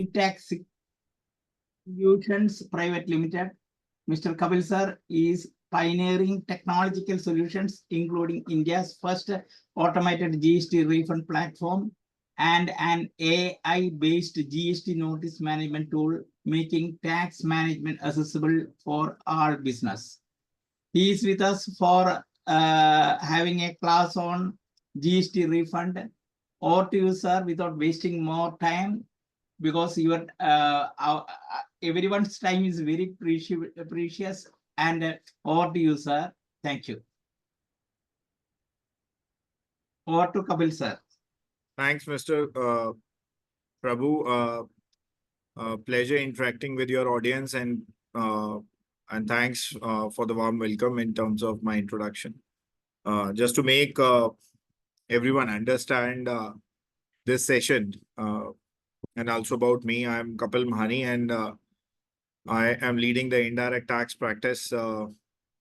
Tax Solutions Private Limited. Mr. Kapil sir is pioneering technological solutions, including India's first automated GST refund platform and an AI-based GST notice management tool, making tax management accessible for all business. He is with us for having a class on GST refund. Or to you, sir, without wasting more time, because your everyone's time is very precious. And over to you, sir. Thank you. Over to Kapil, sir. Thanks, Mr. Prabhu. Pleasure interacting with your audience, and thanks for the warm welcome in terms of my introduction. Just to make everyone understand this session and also about me, I'm Kapil Mahani, and I am leading the indirect tax practice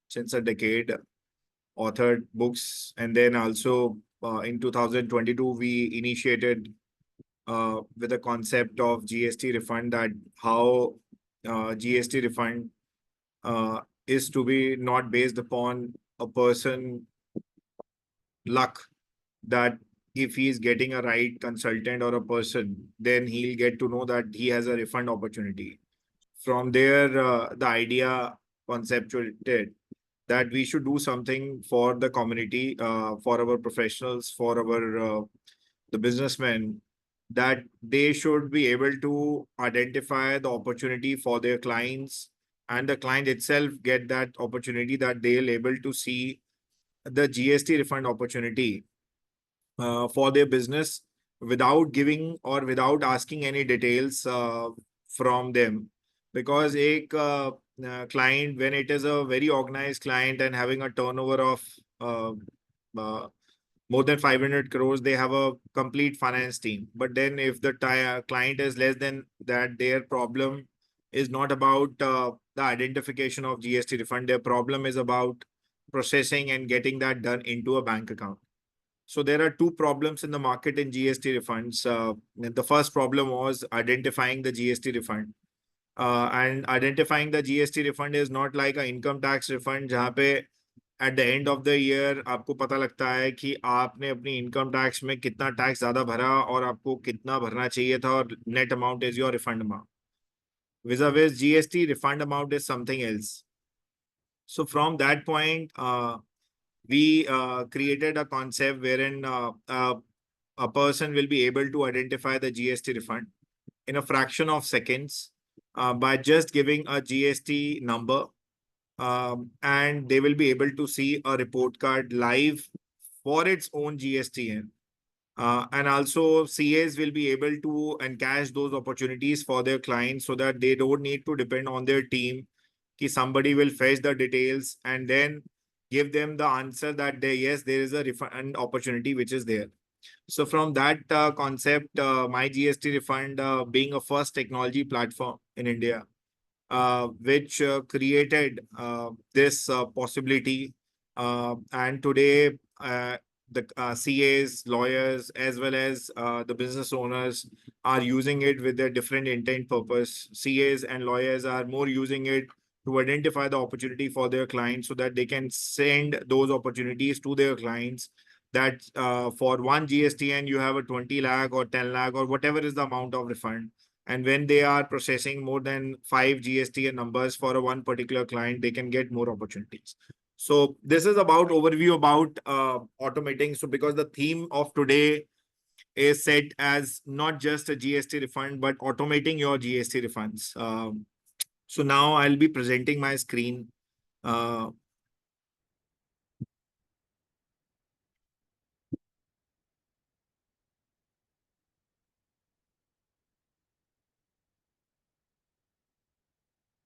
since a decade, authored books, and then also in 2022, we initiated with the concept of GST refund, that how GST refund is to be not based upon a person luck, that if he is getting a right consultant or a person, then he'll get to know that he has a refund opportunity. From there, the idea conceptuated that we should do something for the community, for our professionals, for our the businessmen, that they should be able to identify the opportunity for their clients, and the client itself get that opportunity, that they'll able to see the GST refund opportunity for their business without giving or without asking any details from them. Because a client, when it is a very organized client and having a turnover of more than 500 crores, they have a complete finance team. But then if the client is less than that, their problem is not about the identification of GST refund. Their problem is about processing and getting that done into a bank account. So there are two problems in the market in GST refunds. The first problem was identifying the GST refund. And identifying the GST refund is not like an income tax refund, जहाँ पे at the end of the year आपको पता लगता है कि आपने अपनी income tax में कितना tax ज़्यादा भरा और आपको कितना भरना चाहिए था, और net amount is your refund amount. Vis-a-vis GST, refund amount is something else. So from that point, we created a concept wherein a person will be able to identify the GST refund in a fraction of seconds by just giving a GST number, and they will be able to see a report card live for its own GSTN. And also CAs will be able to encash those opportunities for their clients, so that they don't need to depend on their team. Somebody will fetch the details and then give them the answer that yes, there is a refund opportunity which is there. So from that concept, My GST Refund being a first technology platform in India, which created this possibility. And today, the CAs, lawyers, as well as the business owners are using it with their different intent purpose. CAs and lawyers are more using it to identify the opportunity for their clients, so that they can send those opportunities to their clients, that for one GSTN, you have a 20 lakh or 10 lakh or whatever is the amount of refund. And when they are processing more than 5 GSTN numbers for a one particular client, they can get more opportunities. So this is about overview about automating. So because the theme of today is set as not just a GST refund, but automating your GST refunds. So now I'll be presenting my screen.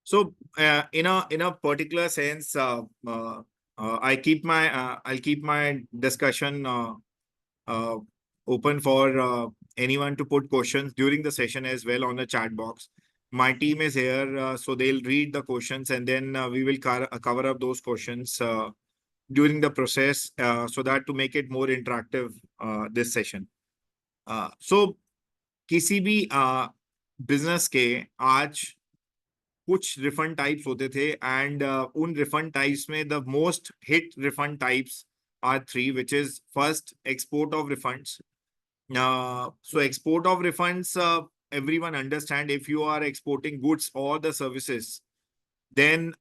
So in a particular sense, I'll keep my discussion open for anyone to put questions during the session as well on the chat box. My team is here, so they'll read the questions, and then we will cover up those questions during the process, so that to make it more interactive this session. So किसी भी business के आज कुछ refund types होते थे and उन refund types में the most hit refund types are three, which is first export of refunds. So export of refunds, everyone understand if you are exporting goods or the services, then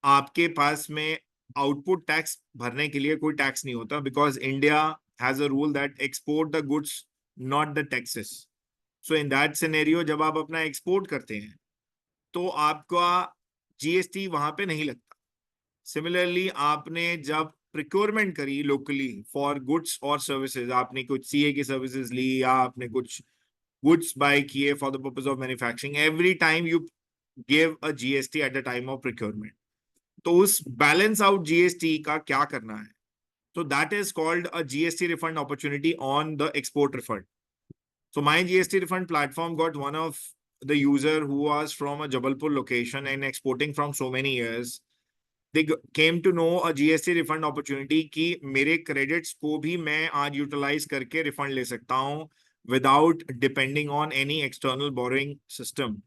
आपके पास में output tax भरने के लिए कोई tax नहीं होता, because India has a rule that export the goods not the taxes. So in that scenario जब आप अपना एक्सपोर्ट करते हैं तो आपका जीएसटी वहां पे नहीं लगता. सिमिलरली आपने जब प्रिक्योरमेंट करी लोकली फॉर गुड्स और सर्विसेज, आपने कुछ सीए की सर्विसेज ली या आपने कुछ गुड्स बाय किए for the purpose of manufacturing, every time you give a GST at the time of procurement. तो उस बैलेंस आउट जीएसटी का क्या करना है? So that is called a GST refund opportunity on the export refund. So my GST refund platform got one of the user who was from a Jabalpur location and exporting from so many years. They came to know a GST refund opportunity कि मेरे credits को भी मैं आज utilize करके refund ले सकता हूँ without depending on any external borrowing system.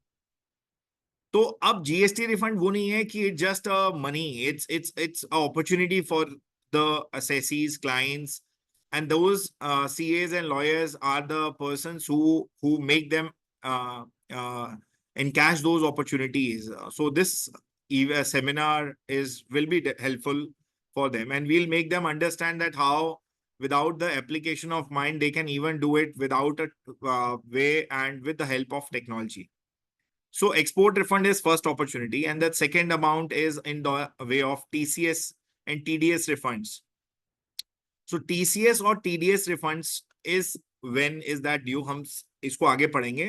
तो अब जीएसटी रिफंड वो नहीं है कि just a money, it's a opportunity for the assessees, clients, and those CAs and lawyers are the persons who make them uh, uh, encash those opportunities. So this seminar will be helpful for them, and we'll make them understand that how without the application of mind they can even do it without a way and with the help of technology. So export refund is first opportunity, and that second amount is in the way of TCS and TDS refunds. So TCS और TDS refunds is when is that due? हम इसको आगे पढ़ेंगे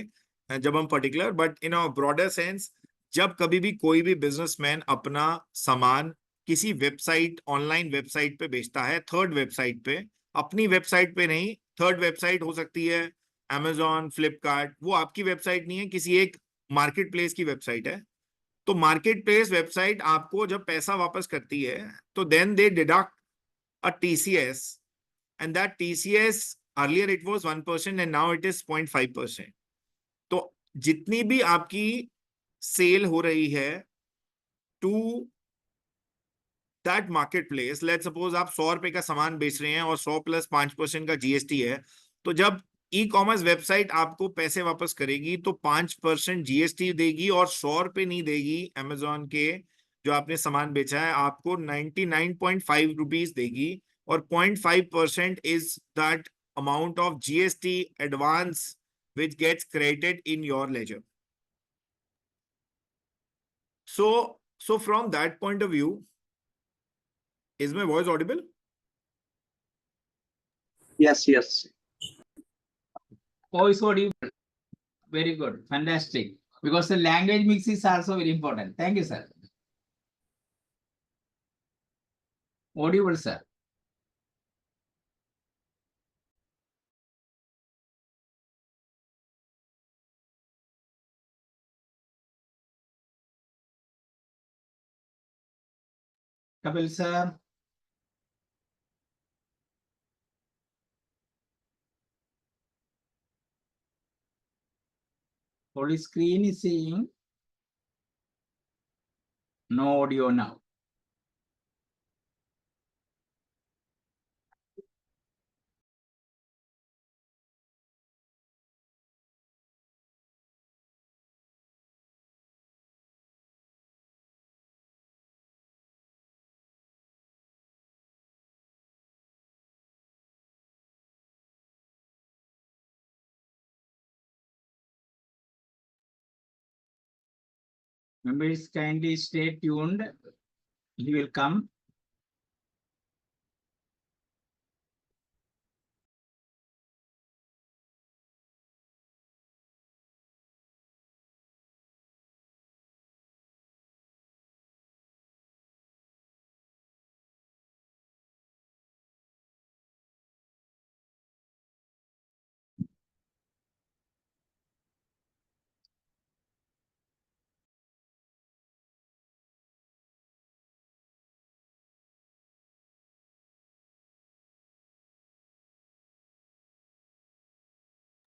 जब हम particular, but in a broader sense, जब कभी भी कोई भी बिजनेसमैन अपना सामान किसी वेबसाइट, ऑनलाइन वेबसाइट पे बेचता है, थर्ड वेबसाइट पे, अपनी वेबसाइट पे नहीं, थर्ड वेबसाइट हो सकती है Amazon, फ्लिपकार्ट, वो आपकी वेबसाइट नहीं है, किसी एक मार्केट प्लेस की वेबसाइट है. तो मार्केट प्लेस वेबसाइट आपको जब पैसा वापस करती है तो then they deduct a TCS, and that TCS earlier it was 1% and now it is 0.5%. तो जितनी भी आपकी सेल हो रही है to that marketplace, let suppose आप 100 रुपए का सामान बेच रहे हैं और 100 प्लस 5% का जीएसटी है, तो जब ई कॉमर्स वेबसाइट आपको पैसे वापस करेगी तो 5% जीएसटी देगी और 100 रुपए नहीं देगी. अमेजोन के जो आपने सामान बेचा है आपको 99.5 रुपीज देगी, और 0.5% is that amount of GST advance which gets credited in your ledger. So from that point of view, is my voice audible? Yes, yes. Voice audible. Very good. Fantastic. Because the language mix is also very important. Thank you, sir. Audible, sir. Kapil, sir. Only screen is seeing. No audio now. Members, kindly stay tuned. He will come.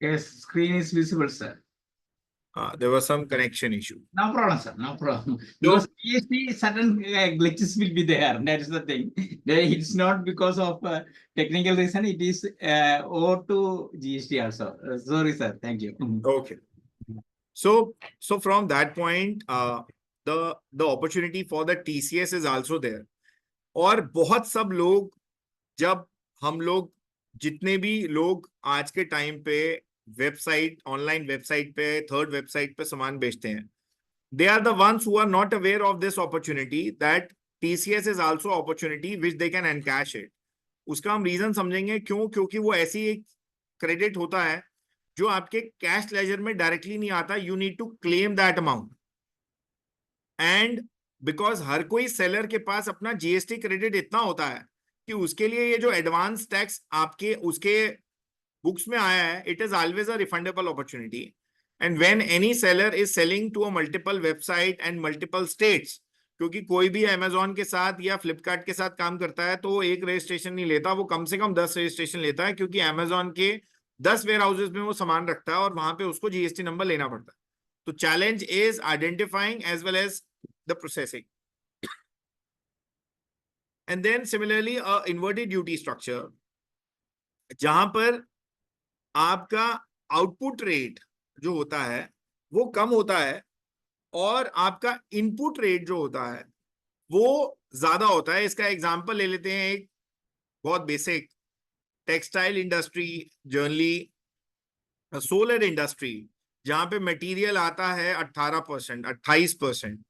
Yes, screen is visible, sir. There was some connection issue. No problem, sir. No problem. So, Because GST, certain glitches will be there. That is the thing. It's not because of technical reason. It is owed to GST also. Sorry, sir. Thank you. okay. So from that point, the opportunity for the TCS is also there. और बहुत सब लोग, जब हम लोग जितने भी लोग आज के टाइम पे वेबसाइट, ऑनलाइन वेबसाइट पे, थर्ड वेबसाइट पे सामान बेचते हैं, they are the ones who are not aware of this opportunity that TCS is also opportunity which they can encash it. उसका हम रीजन समझेंगे क्यों, क्योंकि वो ऐसी एक क्रेडिट होता है जो आपके कैश लेजर में डायरेक्टली नहीं आता. You need to claim that amount, and because हर कोई सेलर के पास अपना जीएसटी क्रेडिट इतना होता है कि उसके लिए ये जो एडवांस टैक्स आपके उसके बुक्स में आया है, it is always a refundable opportunity. And when any seller is selling to a multiple website and multiple states, क्योंकि कोई भी अमेजोन के साथ या फ्लिपकार्ट के साथ काम करता है तो वो एक रजिस्ट्रेशन नहीं लेता, वो कम से कम 10 रजिस्ट्रेशन लेता है, क्योंकि अमेजोन के 10 वेयर हाउसेज में वो सामान रखता है और वहां पे उसको जीएसटी नंबर लेना पड़ता है. तो challenge is identifying as well as the processing. And then similarly inverted duty structure, जहां पर आपका आउटपुट रेट जो होता है वो कम होता है और आपका इनपुट रेट जो होता है वो ज्यादा होता है. इसका एग्जांपल ले लेते हैं, एक बहुत basic, textile industry, generally solar industry, जहां पे मटेरियल आता है 18%, 28%,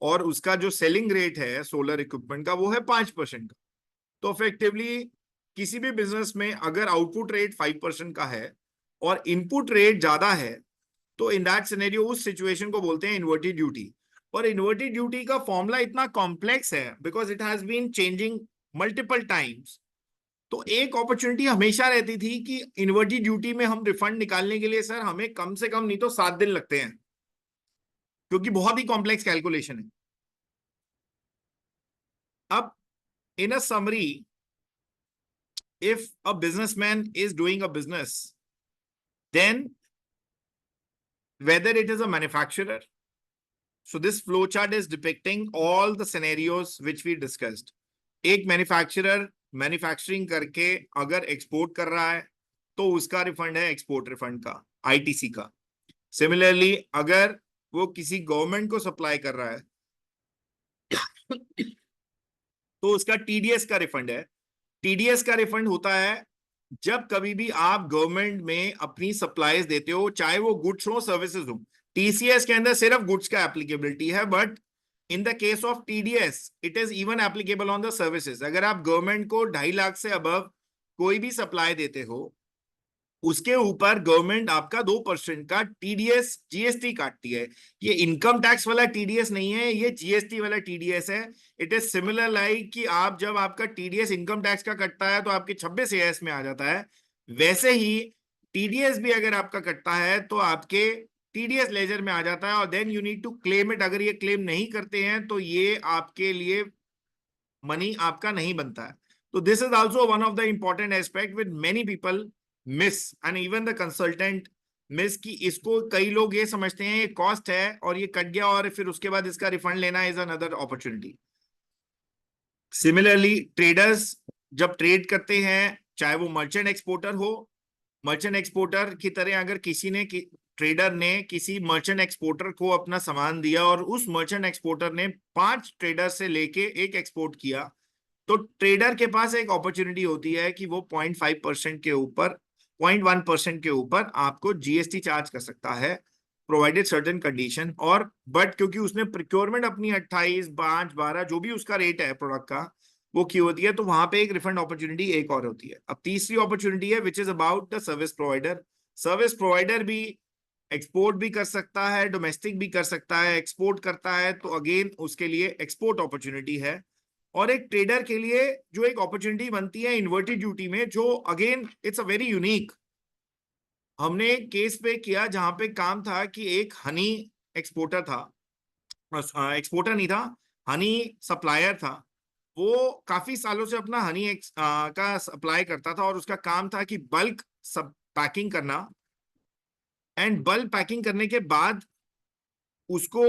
और उसका जो सेलिंग रेट है सोलर इक्विपमेंट का वो है 5% का. तो इफेक्टिवली किसी भी बिजनेस में अगर आउटपुट रेट 5% का है और इनपुट रेट ज्यादा है, तो इन दैट सिनेरियो उस सिचुएशन को बोलते हैं इन्वर्टेड ड्यूटी. और इन्वर्टेड ड्यूटी का फॉर्मूला इतना कॉम्प्लेक्स है because it has been changing multiple times. तो एक अपॉर्चुनिटी हमेशा रहती थी कि इन्वर्टेड ड्यूटी में हम रिफंड निकालने के लिए सर हमें कम से कम नहीं तो 7 दिन लगते हैं, क्योंकि बहुत ही कॉम्प्लेक्स कैलकुलेशन है. अब in a summary, if a businessman is doing a business, then whether it is a manufacturer, so this flow chart is depicting all the scenarios which we discussed. एक मैन्युफैक्चरर मैन्युफैक्चरिंग करके अगर export कर रहा है तो उसका refund है export refund का, आईटीसी का. सिमिलरली अगर वो किसी गवर्नमेंट को सप्लाई कर रहा है तो उसका टीडीएस का रिफंड है. टीडीएस का रिफंड होता है जब कभी भी आप गवर्नमेंट में अपनी सप्लाईज देते हो, चाहे वो गुड्स हो सर्विसेज हो. टीसीएस के अंदर सिर्फ गुड्स का एप्लीकेबिलिटी है, but in the case of TDS it is even applicable on the services. अगर आप गवर्नमेंट को 2.5 लाख से अबव कोई भी सप्लाई देते हो, उसके ऊपर गवर्नमेंट आपका 2% का टीडीएस जीएसटी काटती है. ये इनकम टैक्स वाला टीडीएस नहीं है, ये जीएसटी वाला टीडीएस है. इट इज सिमिलर लाइक कि आप जब आपका टीडीएस इनकम टैक्स का कटता है तो आपके 26 एएस में आ जाता है, वैसे ही टीडीएस भी अगर आपका कटता है तो आपके टीडीएस लेजर में आ जाता है, और then you need to claim it. अगर ये क्लेम नहीं करते हैं तो ये आपके लिए मनी आपका नहीं बनता है. तो this is also one of the important aspect with many people miss and even the consultant miss, कि इसको कई लोग ये समझते हैं ये कॉस्ट है और ये कट गया और फिर उसके बाद इसका रिफंड लेना is another opportunity. Similarly traders जब ट्रेड करते हैं, चाहे वो मर्चेंट एक्सपोर्टर हो, मर्चेंट एक्सपोर्टर की तरह अगर किसी ने ट्रेडर ने किसी मर्चेंट एक्सपोर्टर को अपना सामान दिया और उस मर्चेंट एक्सपोर्टर ने 5 ट्रेडर से लेके एक एक्सपोर्ट किया, तो ट्रेडर के पास एक अपॉर्चुनिटी होती है कि वो 0.5% के ऊपर 0.1% के ऊपर आपको जीएसटी चार्ज कर सकता है, प्रोवाइडेड सर्टेन कंडीशन. और बट क्योंकि उसने प्रोक्योरमेंट अपनी 28, 5, 12 जो भी उसका रेट है प्रोडक्ट का वो की होती है, तो वहां पे एक रिफंड अपॉर्चुनिटी एक और होती है. अब तीसरी अपॉर्चुनिटी है which is about the service provider. Service provider भी एक्सपोर्ट भी कर सकता है, डोमेस्टिक भी कर सकता है. एक्सपोर्ट करता है तो अगेन उसके लिए एक्सपोर्ट अपॉर्चुनिटी है. और एक ट्रेडर के लिए जो एक अपॉर्चुनिटी बनती है इन्वर्टेड ड्यूटी में, जो again it's a very unique. हमने एक केस पे किया जहां पे काम था कि एक हनी एक्सपोर्टर था, एक्सपोर्टर नहीं था, हनी सप्लायर था. वो काफी सालों से अपना हनी का सप्लाई करता था और उसका काम था कि बल्क सब पैकिंग करना, एंड बल्क पैकिंग करने के बाद उसको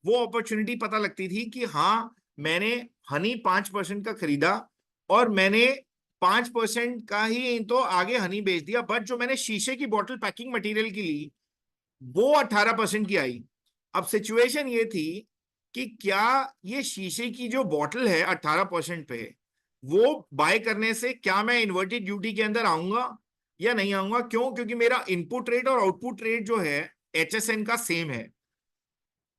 वो अपॉर्चुनिटी पता लगती थी कि हाँ मैंने हनी 5% का खरीदा और मैंने 5% का ही तो आगे हनी बेच दिया, बट जो मैंने शीशे की बोतल पैकिंग मटेरियल की ली वो 18% की आई। अब सिचुएशन ये थी कि क्या ये शीशे की जो बॉटल है 18% पे, वो बाय करने से क्या मैं इन्वर्टेड ड्यूटी के अंदर आऊंगा या नहीं आऊंगा? क्यों? क्योंकि मेरा इनपुट रेट और आउटपुट रेट जो है HSN का सेम है,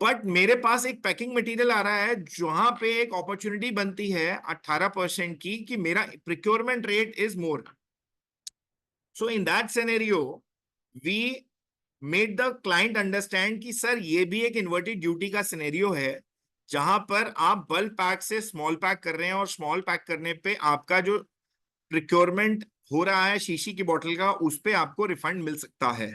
बट मेरे पास एक पैकिंग मटेरियल आ रहा है जहां पे एक अपॉर्चुनिटी बनती है 18% की कि मेरा procurement rate is more. So in that scenario we made the client understand कि सर ये भी एक इन्वर्टेड ड्यूटी का सिनेरियो है जहां पर आप बल्क पैक से स्मॉल पैक कर रहे हैं और स्मॉल पैक करने पे आपका जो प्रिक्योरमेंट हो रहा है शीशी की बोतल का उस पे आपको रिफंड मिल सकता है।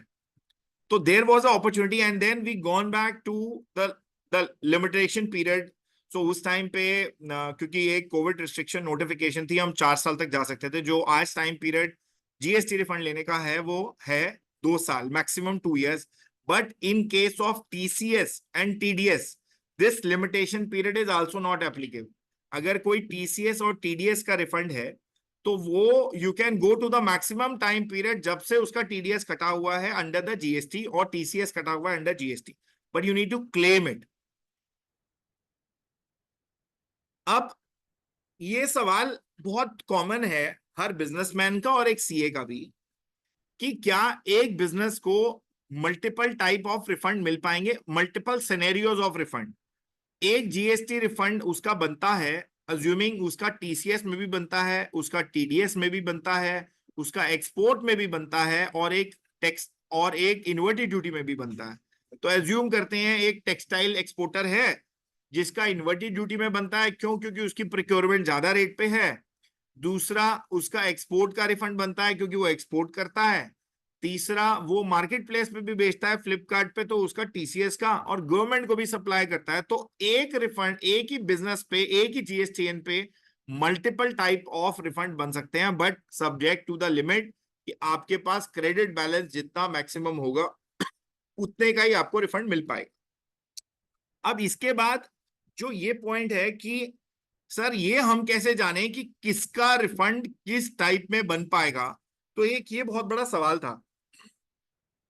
तो there was a opportunity and then we gone back to the limitation period. So उस टाइम पे क्योंकि एक कोविड रिस्ट्रिक्शन नोटिफिकेशन थी, हम 4 साल तक जा सकते थे। जो आज टाइम पीरियड जीएसटी रिफंड लेने का है वो है 2 साल, maximum 2 years। But in case of TCS and TDS this limitation period is also not applicable. अगर कोई टीसीएस और टीडीएस का रिफंड है तो वो you can go to the maximum time period जब से उसका टीडीएस कटा हुआ है अंडर द जीएसटी और टीसीएस कटा हुआ है under GST, but you need to claim it. अब ये सवाल बहुत कॉमन है हर बिजनेसमैन का और एक सीए का भी कि क्या एक बिजनेस को मल्टीपल टाइप ऑफ रिफंड मिल पाएंगे, मल्टीपल सिनेरियोज ऑफ रिफंड। एक जीएसटी रिफंड उसका बनता है अज्यूमिंग उसका टीसीएस में भी बनता है, उसका टीडीएस में भी बनता है, उसका एक्सपोर्ट में भी बनता है और एक टैक्स और एक इन्वर्टेड ड्यूटी में भी बनता है। तो एज्यूम करते हैं एक टेक्सटाइल एक्सपोर्टर है जिसका इन्वर्टेड ड्यूटी में बनता है, क्यों? क्योंकि उसकी प्रिक्योरमेंट ज्यादा रेट पे है। दूसरा, उसका एक्सपोर्ट का रिफंड बनता है क्योंकि वो एक्सपोर्ट करता है। तीसरा, वो मार्केट प्लेस पे भी बेचता है फ्लिपकार्ट पे, तो उसका टीसीएस का, और गवर्नमेंट को भी सप्लाई करता है। तो एक रिफंड एक ही बिजनेस पे, एक ही जीएसटीएन पे मल्टीपल टाइप ऑफ रिफंड बन सकते हैं, but subject to the limit कि आपके पास क्रेडिट बैलेंस जितना मैक्सिमम होगा उतने का ही आपको रिफंड मिल पाएगा। अब इसके बाद जो ये पॉइंट है कि सर ये हम कैसे जाने कि किसका रिफंड किस टाइप में बन पाएगा, तो एक ये बहुत बड़ा सवाल था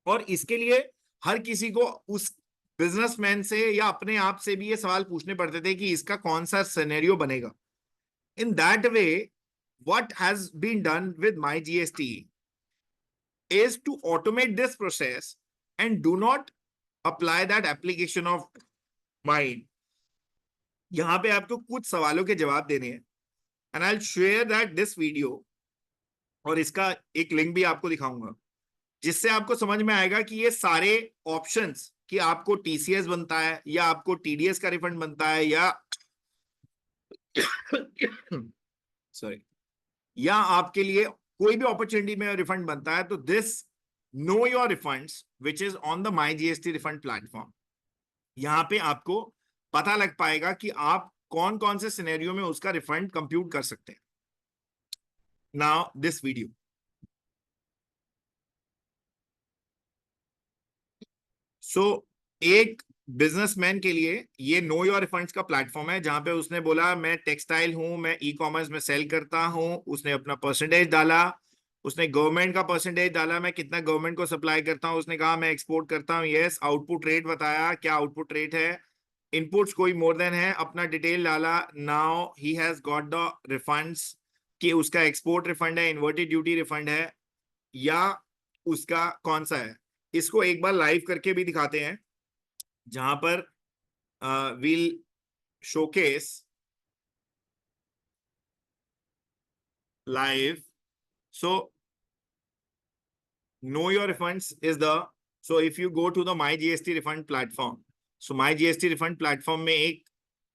और इसके लिए हर किसी को उस बिजनेसमैन से या अपने आप से भी ये सवाल पूछने पड़ते थे कि इसका कौन सा सिनेरियो बनेगा। In that way what has been done with my GST is to automate this process and do not apply that application of mine। यहां पे आपको कुछ सवालों के जवाब देने हैं and I will share that this video, और इसका एक लिंक भी आपको दिखाऊंगा जिससे आपको समझ में आएगा कि ये सारे ऑप्शंस कि आपको टीसीएस बनता है या आपको टीडीएस का रिफंड बनता है या सॉरी या आपके लिए कोई भी अपॉर्चुनिटी में रिफंड बनता है, तो this no your refunds which is on the my GST refund platform, यहां पे आपको पता लग पाएगा कि आप कौन कौन से सिनेरियो में उसका रिफंड कंप्यूट कर सकते हैं। नाउ दिस वीडियो, सो एक बिजनेसमैन के लिए ये नो योर रिफंड्स का प्लेटफॉर्म है जहां पे उसने बोला मैं टेक्सटाइल हूं, मैं ई कॉमर्स में सेल करता हूं, उसने अपना परसेंटेज डाला, उसने गवर्नमेंट का परसेंटेज डाला, मैं कितना गवर्नमेंट को सप्लाई करता हूं, उसने कहा मैं एक्सपोर्ट करता हूं, यस, आउटपुट रेट बताया क्या आउटपुट रेट है, इनपुट्स कोई मोर देन है, अपना डिटेल डाला। Now he has got the refunds कि उसका एक्सपोर्ट रिफंड है, इन्वर्टेड ड्यूटी रिफंड है या उसका कौन सा है। इसको एक बार लाइव करके भी दिखाते हैं जहां पर we'll showcase live। So know your refunds is the, so if you go to the my GST refund platform, so my GST refund platform में एक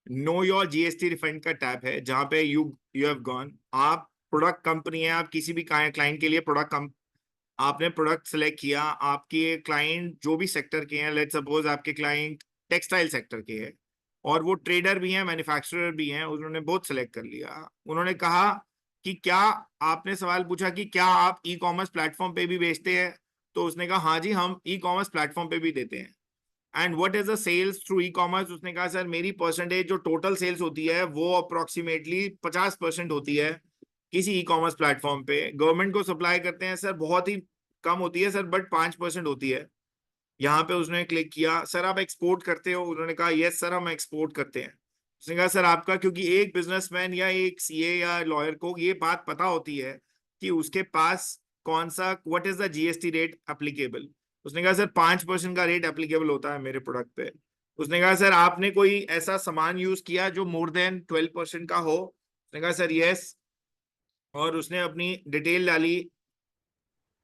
know your GST refund का टैब है जहां पे you have gone, आप product company है, आप किसी भी क्लाइंट के लिए प्रोडक्ट आपने प्रोडक्ट सेलेक्ट किया, आपके क्लाइंट जो भी सेक्टर के हैं, लेट्स सपोज आपके क्लाइंट टेक्सटाइल सेक्टर के हैं और वो ट्रेडर भी हैं, मैन्युफैक्चरर भी हैं, उन्होंने बहुत सेलेक्ट कर लिया। उन्होंने कहा कि क्या, आपने सवाल पूछा कि क्या आप ई कॉमर्स प्लेटफॉर्म पे भी बेचते हैं, तो उसने कहा हाँ जी हम ई कॉमर्स प्लेटफॉर्म पे भी देते हैं। And what is the sales through e commerce? उसने कहा सर मेरी परसेंटेज जो टोटल सेल्स होती है वो अप्रोक्सीमेटली 50% होती है किसी ई कॉमर्स प्लेटफॉर्म पे। गवर्नमेंट को सप्लाई करते हैं सर बहुत ही कम होती है सर, बट 5% होती है। यहाँ पे उसने क्लिक किया, सर आप एक्सपोर्ट करते हो? उन्होंने कहा यस सर हम एक्सपोर्ट करते हैं। उसने कहा सर आपका, क्योंकि एक बिजनेसमैन या एक सीए या लॉयर को ये बात पता होती है कि उसके पास कौन सा, what is the GST rate applicable. उसने कहा सर 5% का रेट एप्लीकेबल होता है मेरे प्रोडक्ट पे। उसने कहा सर आपने कोई ऐसा सामान यूज किया जो मोर देन 12% का हो? उसने कहा सर यस, और उसने अपनी डिटेल डाली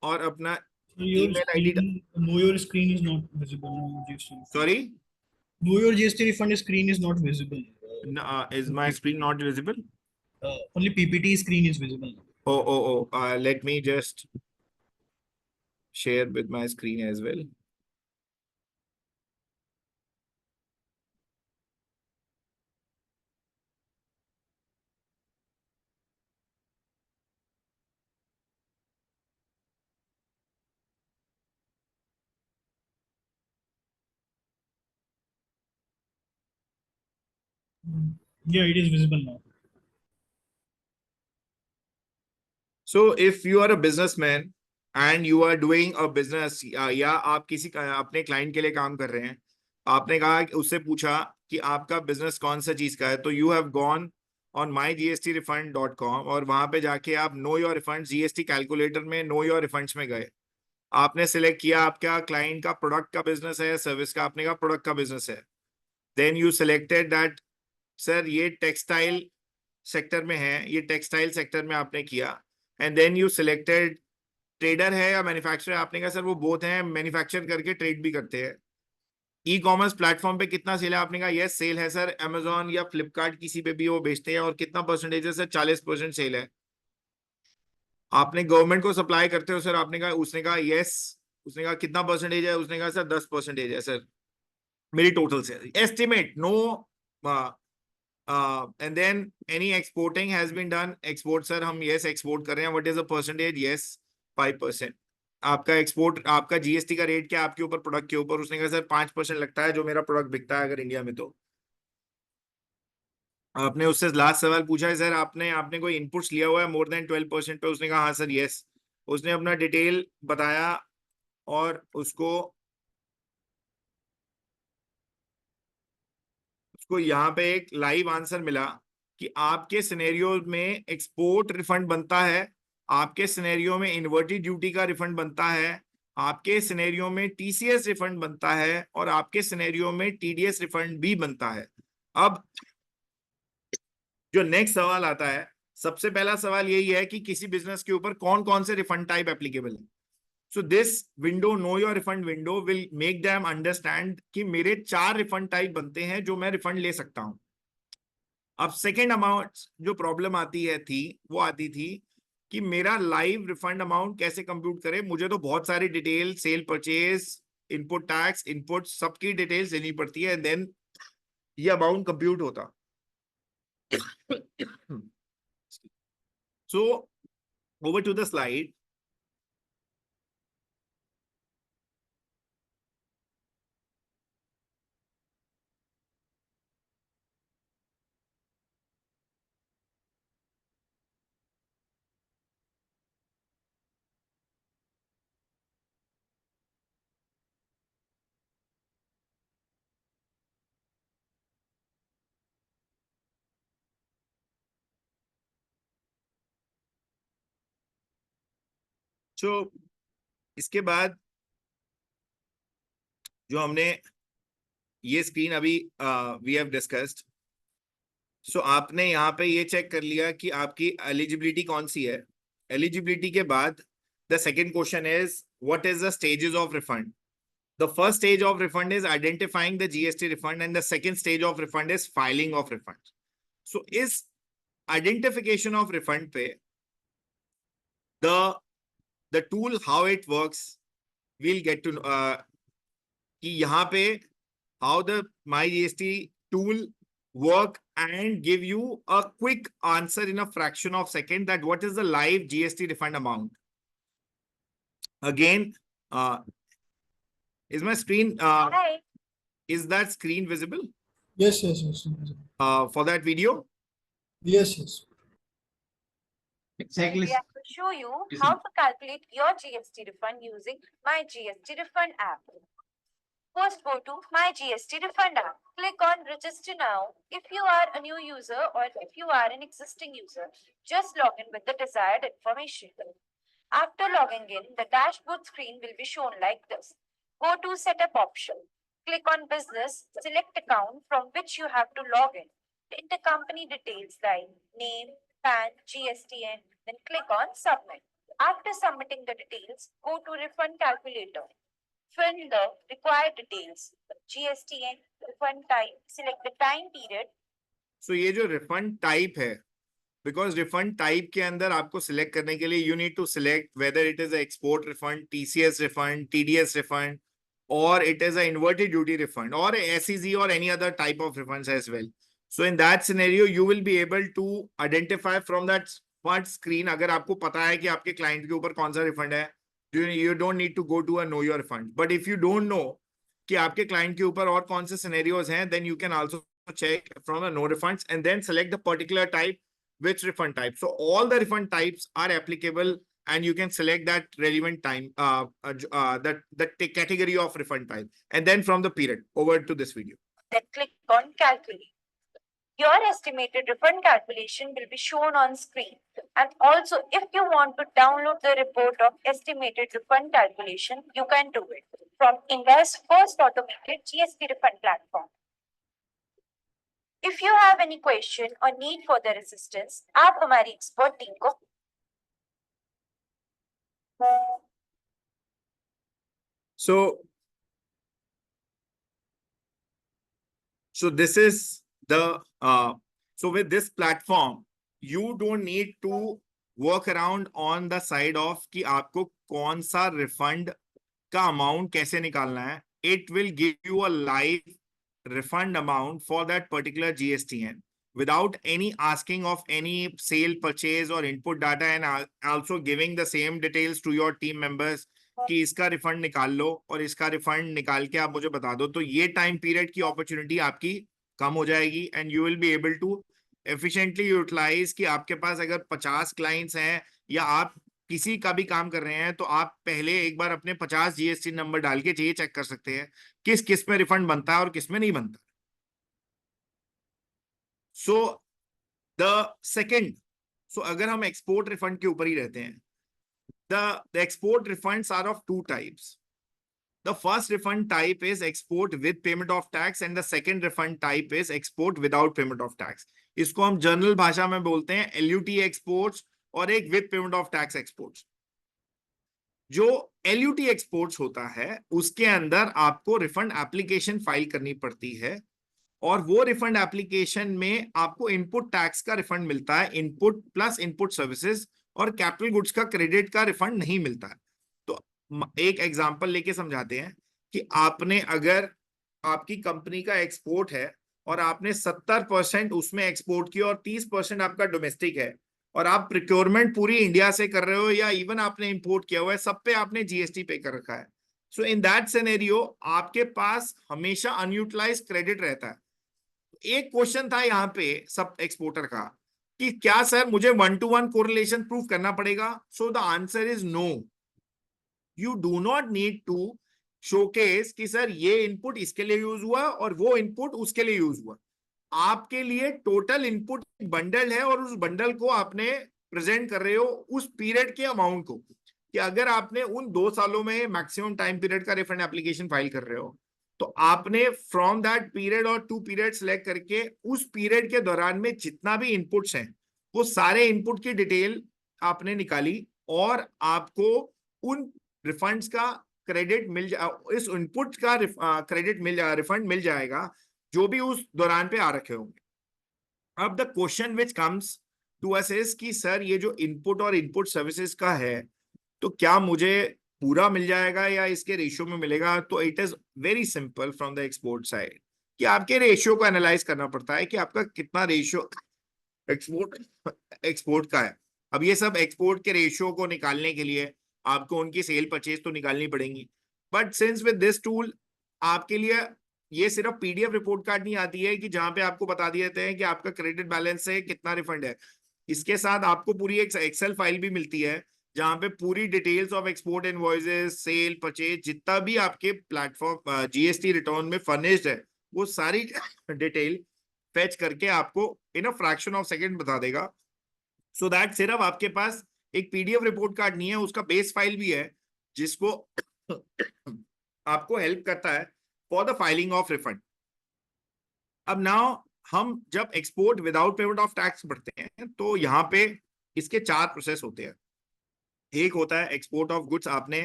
और अपना So your email ID. screen, no, your screen is not visible. No, your GST refund. Sorry, No, your GST refund screen is not visible. is my screen not visible? Only PPT screen is visible. Let me just share with my screen as well. Yeah, it is visible now. So if you are a businessman and you are doing a business, या आप किसी अपने client के लिए काम कर रहे हैं, आपने कहा कि उससे पूछा कि आपका बिजनेस कौन सा चीज का है, तो you have gone on mygstrefund.com और वहां पे जाके आप know your refund GST calculator में नो योर रिफंड्स में गए। आपने सिलेक्ट किया आपका क्लाइंट का प्रोडक्ट का बिजनेस है या सर्विस का, आपने कहा प्रोडक्ट का बिजनेस है। Then you selected that sir ये टेक्सटाइल सेक्टर में है, ये टेक्सटाइल सेक्टर में आपने किया। And then you selected trader है या मैन्युफैक्चरर, आपने कहा सर वो बोथ हैं, मैन्युफैक्चर करके ट्रेड भी करते हैं। ई कॉमर्स प्लेटफॉर्म पे कितना सेल है? आपने कहा यस सेल है सर, अमेजोन या फ्लिपकार्ट किसी पे भी वो बेचते हैं। और कितना परसेंटेज है सर? 40% सेल है। आपने गवर्नमेंट को सप्लाई करते हो सर? आपने कहा, उसने कहा यस। उसने कहा कितना परसेंटेज है? उसने कहा सर 10% है सर मेरी total sale. Estimate no, and then any exporting has been done? Export sir हम यस एक्सपोर्ट कर रहे हैं। What is the percentage? Yes 5%। आपका एक्सपोर्ट, आपका जीएसटी का रेट क्या आपके ऊपर, प्रोडक्ट के ऊपर? उसने कहा सर 5% लगता है जो मेरा प्रोडक्ट बिकता है अगर इंडिया में। तो आपने उससे लास्ट सवाल पूछा है सर आपने कोई इनपुट्स लिया हुआ है मोर देन 12% पे? उसने कहा हाँ सर यस। उसने अपना डिटेल बताया और उसको यहाँ पे एक लाइव आंसर मिला कि आपके सिनेरियो में एक्सपोर्ट रिफंड बनता है, आपके सिनेरियो में इन्वर्टेड ड्यूटी का रिफंड बनता है, आपके सिनेरियो में टीसीएस रिफंड बनता है और आपके सिनेरियो में टीडीएस रिफंड भी बनता है। अब जो नेक्स्ट सवाल आता है, सबसे पहला सवाल यही है कि किसी बिजनेस के ऊपर कौन कौन से रिफंड टाइप एप्लीकेबल है। So this window, know your refund window, will make them understand कि मेरे 4 रिफंड टाइप बनते हैं जो मैं रिफंड ले सकता हूं। अब सेकेंड अमाउंट जो प्रॉब्लम आती है वो आती थी कि मेरा लाइव रिफंड अमाउंट कैसे कंप्यूट करें। मुझे तो बहुत सारी detail, cell purchase, input tax, input सबकी डिटेल्स देनी पड़ती है, देन ये अमाउंट कंप्यूट होता। So over to the slide. So इसके बाद जो हमने ये स्क्रीन अभी वी हैव डिस्कस्ड। सो आपने यहाँ पे ये चेक कर लिया कि आपकी एलिजिबिलिटी कौन सी है। एलिजिबिलिटी के बाद the second question is what is the stages of refund. The first stage of refund is identifying the GST refund and the second stage of refund is filing of refund. So इस identification of refund पे the tool how it works we'll get to कि यहाँ पे how the MyGST tool work and give you a quick answer in a fraction of second that what is the live GST refund amount. Again, is my screen Is that screen visible Yes, yes, yes. for that video? Yes, yes. Exactly. We have to show you Listen. how to calculate your GST refund using My GST Refund app. First, go to My GST Refund app. Click on Register Now. If you are a new user or if you are an existing user, just log in with the desired information. After logging in, the dashboard screen will be shown like this. Go to Setup option. Click on Business, select account from which you have to log in. Enter company details like name, PAN, GSTN, then click on Submit. After submitting the details, go to Refund Calculator. Fill the required details, GSTN, refund type, select the time period. So ये जो refund type है, because refund type के अंदर आपको select करने के लिए you need to select whether it is a export refund, TCS refund, TDS refund, or it is a inverted duty refund, or a SEZ or any other type of refunds as well. So in that scenario, you will be able to identify from that first screen, अगर आपको पता है कि आपके client के ऊपर कौन सा refund है, you don't need to go to a know your refund. But if you don't know कि आपके client के ऊपर और कौन से scenarios हैं, then you can also check from the no refunds and then select the particular type, which refund type. So all the refund types are applicable and you can select that relevant time, the category of refund type, and then from the period. Over to this video. Then click on Calculate. Your estimated refund calculation will be shown on screen. And also, if you want to download the report of estimated refund calculation, you can do it from India's first automated GST refund platform. If you have any question or need further assistance, आप हमारी expert team को So this is the so with this platform, you don't need to work around on the side of कि आपको कौन सा refund का amount कैसे निकालना है. It will give you a live refund amount for that particular GSTN without any asking of any sale, purchase or input data, and also giving the same details to your team members कि इसका refund निकाल लो और इसका refund निकाल के आप मुझे बता दो. तो ये टाइम पीरियड की अपॉर्चुनिटी आपकी कम हो जाएगी and you will be able to efficiently utilise कि आपके पास अगर 50 क्लाइंट्स हैं या आप किसी का भी काम कर रहे हैं तो आप पहले एक बार अपने 50 जीएसटी नंबर डाल के ये चेक कर सकते हैं किस किस में रिफंड बनता है और किस में नहीं बनता. सो द सेकेंड, सो अगर हम एक्सपोर्ट रिफंड के ऊपर ही रहते हैं, the export refunds are of two types. The first refund type is export with payment of tax and the second refund type is export without payment of tax. इसको हम general भाषा में बोलते हैं LUT exports और एक with payment of tax exports. जो LUT exports होता है उसके अंदर आपको रिफंड एप्लीकेशन फाइल करनी पड़ती है और वो रिफंड एप्लीकेशन में आपको इनपुट टैक्स का रिफंड मिलता है, इनपुट प्लस इनपुट सर्विसेज, और कैपिटल गुड्स का क्रेडिट का रिफंड नहीं मिलता है. तो एक एग्जांपल लेके समझाते हैं कि आपने अगर आपकी कंपनी का एक्सपोर्ट है और आपने 70% उसमें एक्सपोर्ट किया और 30% आपका डोमेस्टिक है और आप प्रोक्योरमेंट पूरी इंडिया से कर रहे हो या इवन आपने इंपोर्ट किया हुआ है, सब पे आपने जीएसटी पे कर रखा है. सो इन दैट सिनेरियो आपके पास हमेशा अनयूटिलाइज क्रेडिट रहता है. एक क्वेश्चन था यहाँ पे सब एक्सपोर्टर का कि क्या सर मुझे 1-to-1 कोरिलेशन प्रूफ करना पड़ेगा. So the answer is no. You do not need to showcase कि सर ये इनपुट इसके लिए यूज हुआ और वो इनपुट उसके लिए यूज हुआ. आपके लिए टोटल इनपुट बंडल है और उस बंडल को आपने प्रेजेंट कर रहे हो उस पीरियड के अमाउंट को, कि अगर आपने उन 2 सालों में मैक्सिमम टाइम पीरियड का रिफंड एप्लीकेशन फाइल कर रहे हो तो आपने फ्रॉम दैट पीरियड और 2 पीरियड सिलेक्ट करके उस पीरियड के दौरान में जितना भी इनपुट्स हैं वो सारे इनपुट की डिटेल आपने निकाली और आपको उन रिफंड्स का क्रेडिट मिल इस इनपुट का क्रेडिट रिफंड मिल जाएगा जो भी उस दौरान पे आ रखे होंगे. अब the question which comes to us is कि सर ये जो इनपुट और इनपुट सर्विसेज का है तो क्या मुझे पूरा मिल जाएगा या इसके रेशियो में मिलेगा. तो it is very simple from the export side कि आपके रेशियो को एनालाइज करना पड़ता है कि आपका कितना रेशियो एक्सपोर्ट का है. अब ये सब एक्सपोर्ट के रेशियो को निकालने के लिए आपको उनकी सेल परचेज तो निकालनी पड़ेंगी, but since with this tool आपके लिए ये सिर्फ पीडीएफ रिपोर्ट कार्ड नहीं आती है कि जहां पे आपको बता दिए जाते हैं कि आपका क्रेडिट बैलेंस है, कितना रिफंड है। इसके साथ आपको पूरी एक एक्सेल फाइल भी मिलती है जहां पे पूरी details of export invoices, sale, purchase, जितना भी आपके प्लेटफॉर्म जीएसटी रिटर्न में फर्निश्ड है, वो सारी डिटेल फेच करके आपको in a fraction of second बता देगा। सो दैट सिर्फ आपके पास एक पीडीएफ रिपोर्ट कार्ड नहीं है, उसका बेस फाइल भी है जिसको आपको हेल्प करता है for the filing of refund. अब नाउ हम जब export without payment of tax पढ़ते हैं तो यहाँ पे इसके 4 प्रोसेस होते हैं। एक होता है एक्सपोर्ट ऑफ गुड्स, आपने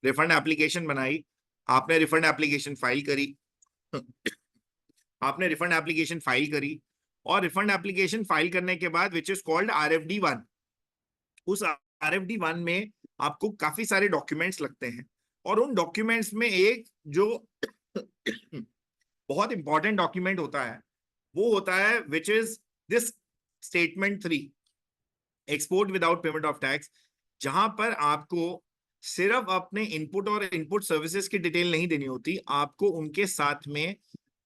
रिफंड एप्लीकेशन बनाई, आपने रिफंड एप्लीकेशन फाइल करी आपने रिफंड एप्लीकेशन फाइल करी और रिफंड एप्लीकेशन फाइल करने के बाद विच इज कॉल्ड RFD1, उस RFD1 में आपको काफी सारे डॉक्यूमेंट्स लगते हैं और उन डॉक्यूमेंट्स में एक जो बहुत इंपॉर्टेंट डॉक्यूमेंट होता है वो होता है which is this statement 3, export without payment of tax, जहां पर आपको सिर्फ अपने इनपुट और इनपुट सर्विसेज की डिटेल नहीं देनी होती, आपको उनके साथ में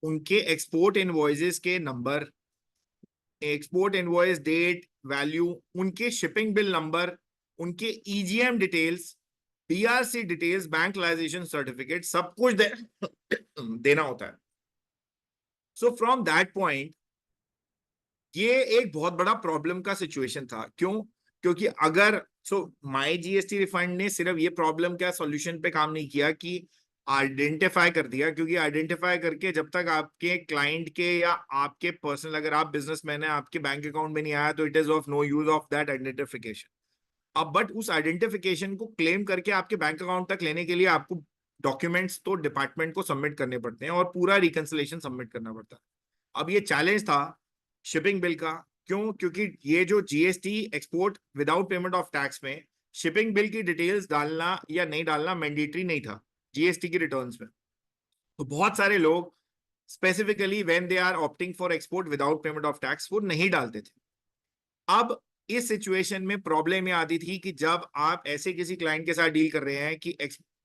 उनके एक्सपोर्ट इनवॉइसेस के number, export invoice date, value, उनके शिपिंग बिल नंबर, उनके EGM details, BRC details, bank realisation certificate, सब कुछ देना होता है। सो फ्रॉम दैट पॉइंट ये एक बहुत बड़ा प्रॉब्लम का सिचुएशन था। क्यों? क्योंकि अगर माई जीएसटी रिफंड ने सिर्फ ये प्रॉब्लम का सॉल्यूशन पे काम नहीं किया कि आइडेंटिफाई कर दिया, क्योंकि आइडेंटिफाई करके जब तक आपके क्लाइंट के या आपके पर्सनल, अगर आप बिजनेसमैन है, आपके बैंक अकाउंट में नहीं आया तो it is of no use of that identification. अब बट उस आइडेंटिफिकेशन को क्लेम करके आपके बैंक अकाउंट तक लेने के लिए आपको डॉक्यूमेंट्स तो डिपार्टमेंट को सबमिट करने पड़ते हैं और पूरा रिकंसिलेशन सबमिट करना पड़ता है। अब ये चैलेंज था शिपिंग बिल का। क्यों? क्योंकि ये जो GST export without payment of tax में शिपिंग बिल की डिटेल्स डालना या नहीं डालना मैंडेटरी नहीं था जीएसटी की रिटर्न्स में। तो बहुत सारे लोग specifically when they are opting for export without payment of tax वो नहीं डालते थे। अब इस सिचुएशन में प्रॉब्लम ये आती थी कि जब आप ऐसे किसी क्लाइंट के साथ डील कर रहे हैं कि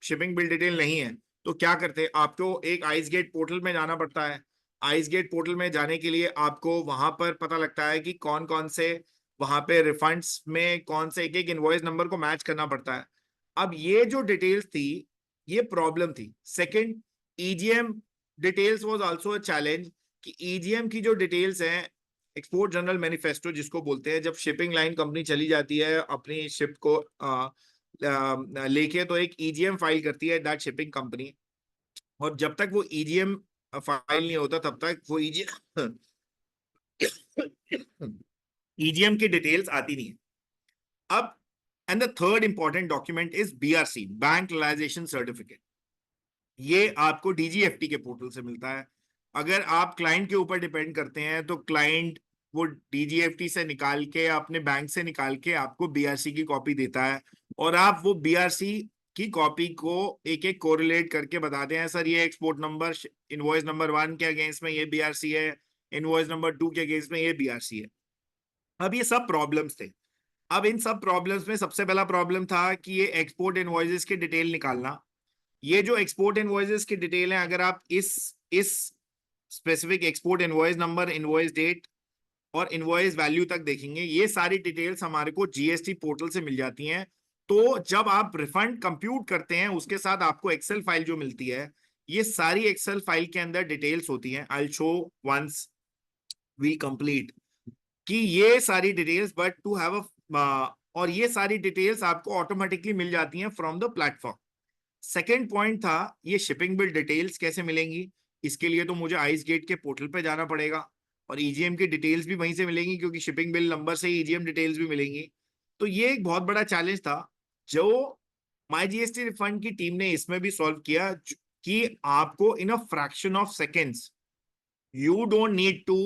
शिपिंग बिल डिटेल नहीं है, तो क्या करते हैं, आपको एक आइसगेट पोर्टल में जाना पड़ता है। आइसगेट पोर्टल में जाने के लिए आपको वहां पर पता लगता है कि कौन कौन से वहां पे रिफंड्स में कौन से एक एक इनवॉइस नंबर को मैच करना पड़ता है। अब ये जो डिटेल्स थी ये प्रॉब्लम थी। Second, EGM details was also a challenge कि EGM की जो डिटेल्स हैं, एक्सपोर्ट जनरल मैनिफेस्टो जिसको बोलते हैं, जब शिपिंग लाइन कंपनी चली जाती है अपनी शिप को लेके तो एक EGM फाइल करती है दैट शिपिंग कंपनी, और जब तक वो EGM फाइल नहीं होता तब तक वो EGM की डिटेल्स आती नहीं है। अब and the third important document is BRC, bank realisation certificate. ये आपको DGFT के पोर्टल से मिलता है। अगर आप क्लाइंट के ऊपर डिपेंड करते हैं तो क्लाइंट वो DGFT से निकाल के अपने बैंक से निकाल के आपको BRC की कॉपी देता है और आप वो BRC की कॉपी को एक एक कोरिलेट करके बताते हैं, सर ये एक्सपोर्ट नंबर इनवॉइस नंबर 1 के अगेंस्ट में ये BRC है, इनवॉइस नंबर 2 के अगेंस्ट में ये BRC है। अब ये सब प्रॉब्लम्स थे। अब इन सब प्रॉब्लम्स में सबसे पहला प्रॉब्लम था कि ये एक्सपोर्ट इनवॉइसेस की डिटेल निकालना। ये जो एक्सपोर्ट इनवॉइसेस की डिटेल है, अगर आप इस specific export invoice number, invoice date और इनवॉइस वैल्यू तक देखेंगे, ये सारी डिटेल्स हमारे को जीएसटी पोर्टल से मिल जाती हैं। तो जब आप रिफंड कंप्यूट करते हैं उसके साथ आपको एक्सेल फाइल जो मिलती है, ये सारी एक्सेल फाइल के अंदर डिटेल्स होती हैं। I will show once we complete कि ये सारी details but to have a और ये सारी डिटेल्स आपको ऑटोमेटिकली मिल जाती हैं from the platform. Second point था ये शिपिंग बिल डिटेल्स कैसे मिलेंगी। इसके लिए तो मुझे आइसगेट के पोर्टल पे जाना पड़ेगा और EGM की डिटेल्स भी वहीं से मिलेंगी क्योंकि शिपिंग बिल नंबर से ही EGM डिटेल्स भी मिलेंगी। तो ये एक बहुत बड़ा चैलेंज था जो माई जीएसटी रिफंड की टीम ने इसमें भी सॉल्व किया कि आपको in a fraction of seconds, you don't need to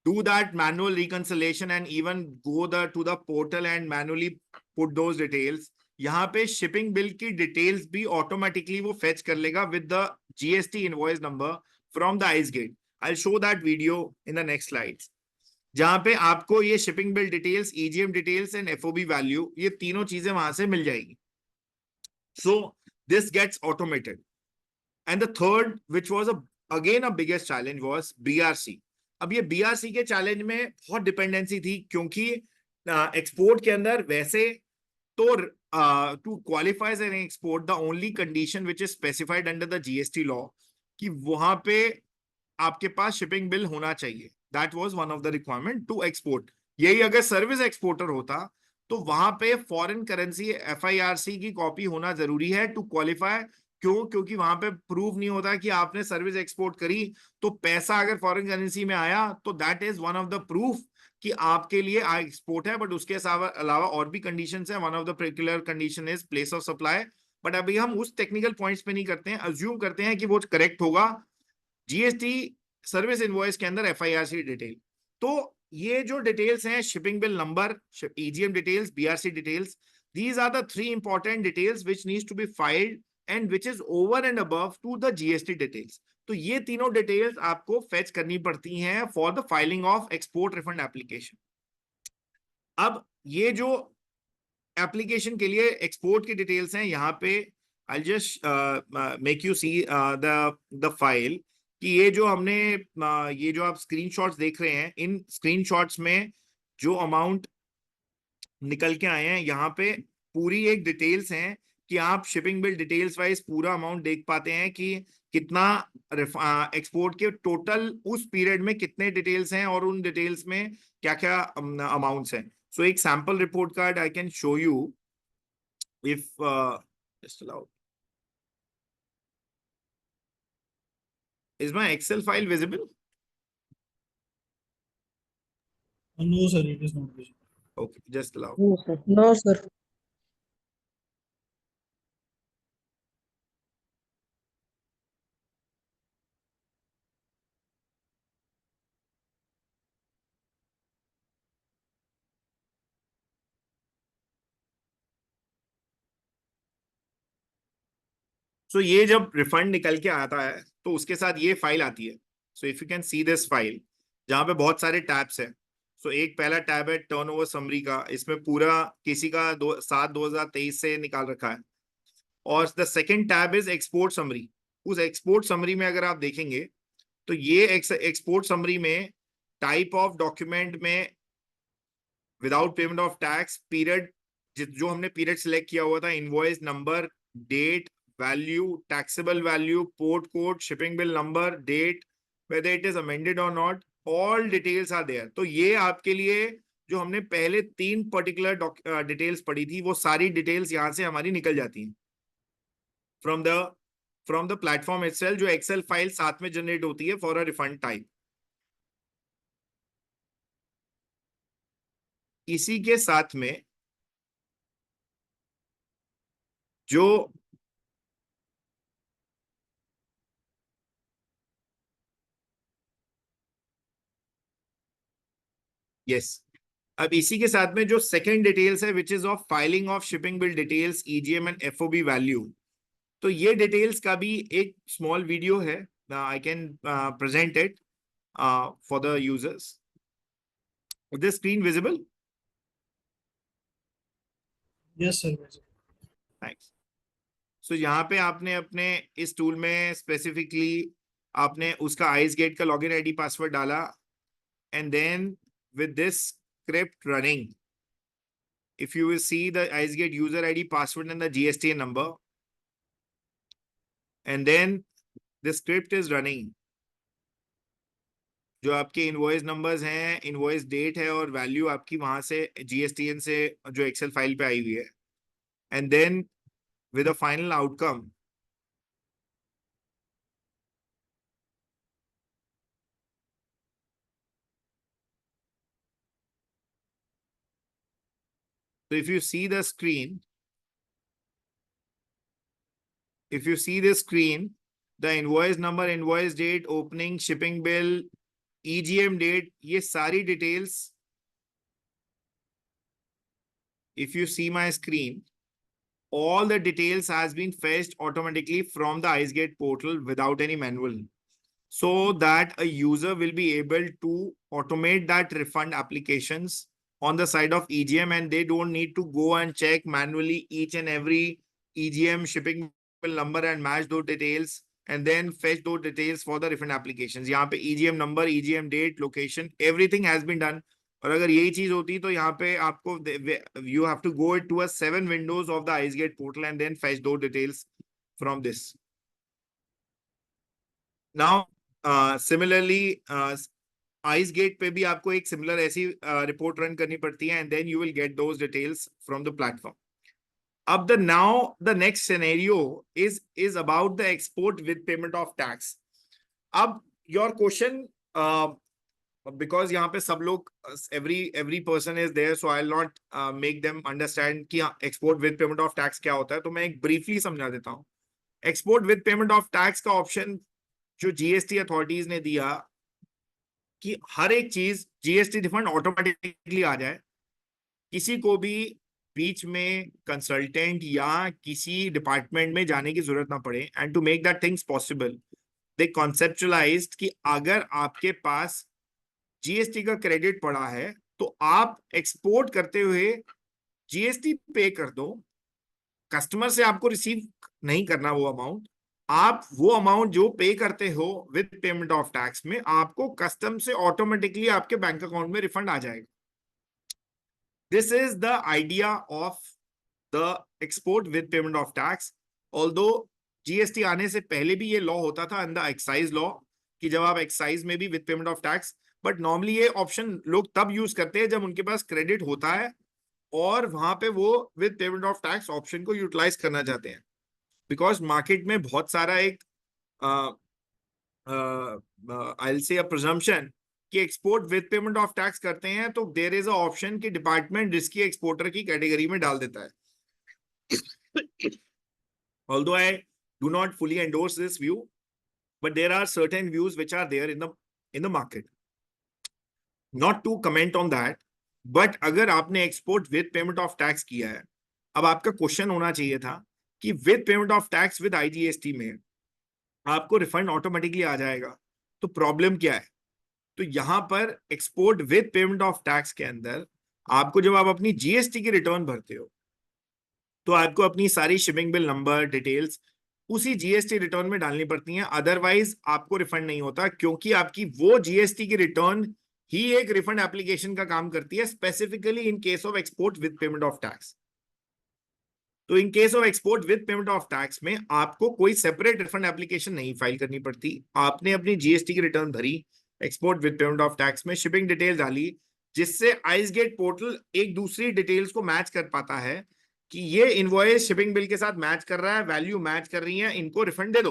do that manual reconciliation and even go to the portal and manually put those details. यहाँ पे शिपिंग बिल की डिटेल्स भी ऑटोमेटिकली वो फेच कर लेगा with the GST invoice number from the ICEGATE. I will show that video in the next slides, जहां पे आपको ये shipping bill details, EGM details and FOB value, ये तीनों चीजें वहां से मिल जाएगी। So this gets automated. And the third, which was a again a biggest challenge was BRC. अब ये BRC के चैलेंज में बहुत डिपेंडेंसी थी, क्योंकि एक्सपोर्ट के अंदर वैसे तो to qualify as an export the only condition which is specified under the GST law कि वहां पे आपके पास शिपिंग बिल होना चाहिए. That was one of the requirement to export. यही अगर सर्विस एक्सपोर्टर होता तो वहां पे फॉरेन करेंसी FIRC की कॉपी होना जरूरी है टू क्वालिफाई. क्यों? क्योंकि वहां पे प्रूव नहीं होता कि आपने सर्विस एक्सपोर्ट करी, तो पैसा अगर फॉरेन करेंसी में आया तो that is one of the proof कि आपके लिए एक्सपोर्ट है. बट उसके अलावा और भी कंडीशन है. One of the particular condition is place of supply. But अभी हम उस टेक्निकल पॉइंट्स पे नहीं करते हैं, अज्यूम करते हैं कि वो करेक्ट होगा. GST सर्विस इनवॉइस के अंदर FIRC डिटेल. तो ये जो डिटेल्स हैं, shipping bill number, EGM details, BRC details, these are the 3 important details which needs to be filed and which is over and above to the GST details. तो ये तीनों details आपको fetch करनी पड़ती हैं for the filing of export refund application. अब ये जो एप्लीकेशन के लिए एक्सपोर्ट की डिटेल्स हैं, यहाँ पे I'll just make you see the file कि ये जो हमने ये जो आप स्क्रीनशॉट्स देख रहे हैं, इन स्क्रीनशॉट्स में जो अमाउंट निकल के आए हैं, यहाँ पे पूरी एक डिटेल्स हैं कि आप शिपिंग बिल डिटेल्स वाइज पूरा अमाउंट देख पाते हैं कि कितना एक्सपोर्ट के टोटल उस पीरियड में कितने डिटेल्स हैं और उन डिटेल्स में क्या क्या अमाउंट्स हैं. सो एक sample report card I can show you if just allow. Is my Excel file visible? No, sir, it is not visible. Okay, just allow. No, sir. No, sir. So ये जब refund निकल के आता है तो उसके साथ ये फाइल आती है. So if you can see this file, जहाँ पे बहुत सारे टैब्स हैं. सो एक पहला टैब है टर्नओवर समरी का. इसमें पूरा किसी का 7/2023 से निकाल रखा है. और the second tab is export summary. उस एक्सपोर्ट समरी में अगर आप देखेंगे तो ये एक्सपोर्ट समरी में टाइप ऑफ डॉक्यूमेंट में without payment of tax, period जो हमने पीरियड सिलेक्ट किया हुआ था, invoice number, date, value, taxable value, port code, shipping bill number, date, whether it is amended or not, all details are there. तो ये आपके लिए जो हमने पहले 3 पर्टिकुलर डिटेल्स पढ़ी थी, वो सारी डिटेल्स यहाँ से हमारी निकल जाती हैं फ्रॉम द प्लेटफॉर्म itself, जो एक्सेल फाइल साथ में जनरेट होती है फॉर अ रिफंड टाइप. इसी के साथ में जो यस अब इसी के साथ में जो सेकेंड डिटेल्स है which is of filing of shipping bill details, EGM and FOB value. तो ये डिटेल्स का भी एक स्मॉल वीडियो है. I can present it for the users. Is the screen visible? Yes, sir, visible. Thanks. So यहाँ पे आपने अपने इस टूल में स्पेसिफिकली आपने उसका आइस गेट का लॉगिन ID पासवर्ड डाला, and then with this script running, if you will see the IceGate user ID, password and the GSTN number, and then the script is running. जो आपके invoice numbers हैं, invoice date है और value आपकी वहां से GSTN से जो एक्सेल फाइल पे आई हुई है, and then with a final outcome so if you see the screen, the invoice number, invoice date, opening, shipping bill, EGM date, ये सारी details, if you see my screen, all the details has been fetched automatically from the IceGate portal without any manual, so that a user will be able to automate that refund applications on the side of EGM, and they don't need to go and check manually each and every EGM shipping bill number and match those details and then fetch those details for the refund applications. यहाँ पे EGM number, EGM date, location, everything has been done. और अगर यही चीज होती तो यहाँ पे आपको you have to go to a 7 windows of the IceGate portal and then fetch those details from this. Now, similarly, IceGate पे भी आपको एक similar ऐसी report run करनी पड़ती है, and then you will get those details from the platform. अब the next scenario is about the export with payment of tax. अब your question, because यहाँ पे सब लोग every person is there, so I'll not make them understand कि export with payment of tax क्या होता है, तो मैं एक briefly समझा देता हूँ. Export with payment of tax का option जो GST अथॉरिटीज ने दिया कि हर एक चीज GST रिफंड ऑटोमेटिकली आ जाए, किसी को भी बीच में कंसल्टेंट या किसी डिपार्टमेंट में जाने की जरूरत ना पड़े. And to make that things possible they conceptualized कि अगर आपके पास GST का क्रेडिट पड़ा है तो आप एक्सपोर्ट करते हुए GST पे कर दो. कस्टमर से आपको रिसीव नहीं करना वो अमाउंट, आप वो अमाउंट जो पे करते हो विद पेमेंट ऑफ टैक्स में आपको कस्टम से ऑटोमेटिकली आपके बैंक अकाउंट में रिफंड आ जाएगा. This is the idea of the export with payment of tax. Although GST आने से पहले भी ये लॉ होता था अंडर एक्साइज लॉ कि जब आप एक्साइज में भी with payment of tax, but normally ये ऑप्शन लोग तब यूज करते हैं जब उनके पास क्रेडिट होता है और वहां पे वो with payment of tax option को यूटिलाइज करना चाहते हैं. बिकॉज मार्केट में बहुत सारा एक I will say a presumption कि export with payment of tax करते हैं तो देयर इज अ ऑप्शन कि डिपार्टमेंट रिस्की एक्सपोर्टर की कैटेगरी में डाल देता है. Although I do not fully endorse this view, but there are certain views which are there in the market. Not to comment on that, but अगर आपने export with payment of tax किया है, अब आपका क्वेश्चन होना चाहिए था कि with payment of tax with IGST में आपको रिफंड ऑटोमेटिकली आ जाएगा, तो प्रॉब्लम क्या है? तो यहां पर export with payment of tax के अंदर आपको जब आप अपनी GST की रिटर्न भरते हो तो आपको अपनी सारी शिपिंग बिल नंबर डिटेल्स उसी GST रिटर्न में डालनी पड़ती हैं, अदरवाइज आपको रिफंड नहीं होता, क्योंकि आपकी वो GST की रिटर्न ही एक रिफंड एप्लीकेशन का काम करती है, specifically in case of export with payment of tax. तो in case of export with payment of tax में आपको कोई सेपरेट रिफंड एप्लीकेशन नहीं फाइल करनी पड़ती. आपने अपनी GST की रिटर्न भरी export with payment of tax में, शिपिंग डिटेल डाली, जिससे आइसगेट पोर्टल एक दूसरी डिटेल्स को मैच कर पाता है कि ये इनवॉइस शिपिंग बिल के साथ मैच कर रहा है, वैल्यू मैच कर रही है, इनको रिफंड दे दो.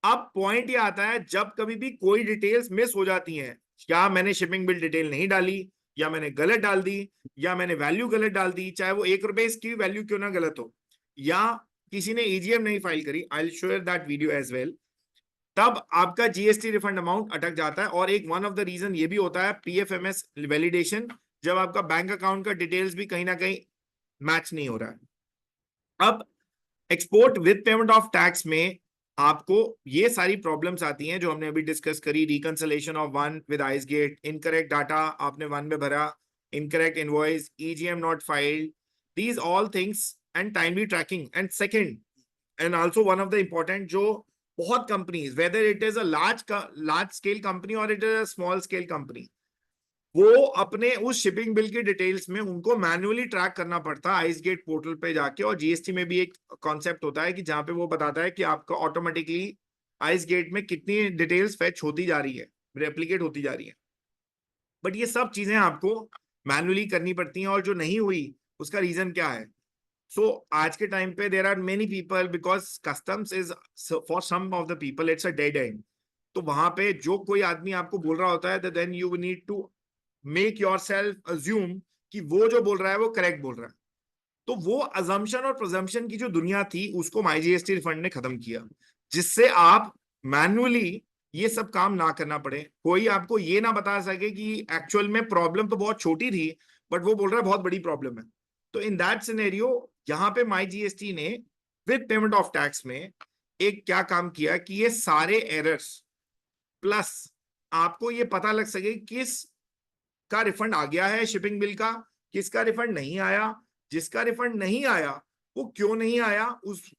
अब पॉइंट ये आता है जब कभी भी कोई डिटेल्स मिस हो जाती हैं, क्या मैंने शिपिंग बिल डिटेल नहीं डाली, या मैंने गलत डाल दी, या मैंने वैल्यू गलत डाल दी, चाहे वो ₹1 की वैल्यू क्यों ना गलत हो, या किसी ने EGM नहीं फाइल करी, I will share that video as well, तब आपका GST रिफंड अमाउंट अटक जाता है. और एक वन ऑफ द रीजन ये भी होता है PFMS वैलिडेशन, जब आपका बैंक अकाउंट का डिटेल्स भी कहीं ना कहीं मैच नहीं हो रहा है. अब export with payment of tax में आपको ये सारी प्रॉब्लम्स आती हैं जो हमने अभी डिस्कस करी. Reconciliation of one with ICEGATE, incorrect data आपने वन में भरा, incorrect invoice, EGM not filed, these all things, and timely tracking. And second and also one of the important, जो बहुत companies, whether it is a large scale company और it is a small scale company, वो अपने उस shipping bill की details में उनको manually track करना पड़ता है आइसगेट पोर्टल पे जाके. और GST में भी एक कॉन्सेप्ट होता है कि जहां पे वो बताता है कि आपका ऑटोमेटिकली आइसगेट में कितनी डिटेल्स फेच होती जा रही है, रेप्लिकेट होती जा रही है. बट ये सब चीजें आपको मैन्युअली करनी पड़ती हैं, और जो नहीं हुई उसका रीजन क्या है? आज के टाइम पे there are many people, because customs is for some of the people it's a dead end. तो वहां पे जो कोई आदमी आपको बोल रहा होता है, then you need to make yourself assume कि वो जो बोल रहा है वो करेक्ट बोल रहा है. तो वो अजम्पशन और प्रिजम्पशन की जो दुनिया थी उसको MyGST रिफंड ने खत्म किया, जिससे आप मैन्युअली ये सब काम ना करना पड़े. कोई आपको ये ना बता सके कि एक्चुअल में प्रॉब्लम तो बहुत छोटी थी बट वो बोल रहा है बहुत बड़ी प्रॉब्लम है. तो इन दैट सिनेरियो यहाँ पे MyGST ने विद पेमेंट ऑफ टैक्स में एक क्या काम किया कि ये सारे एरर्स प्लस आपको ये पता लग सके किस का रिफंड आ गया है शिपिंग बिल का, किसका रिफंड नहीं आया, जिसका रिफंड नहीं आया वो क्यों नहीं आया,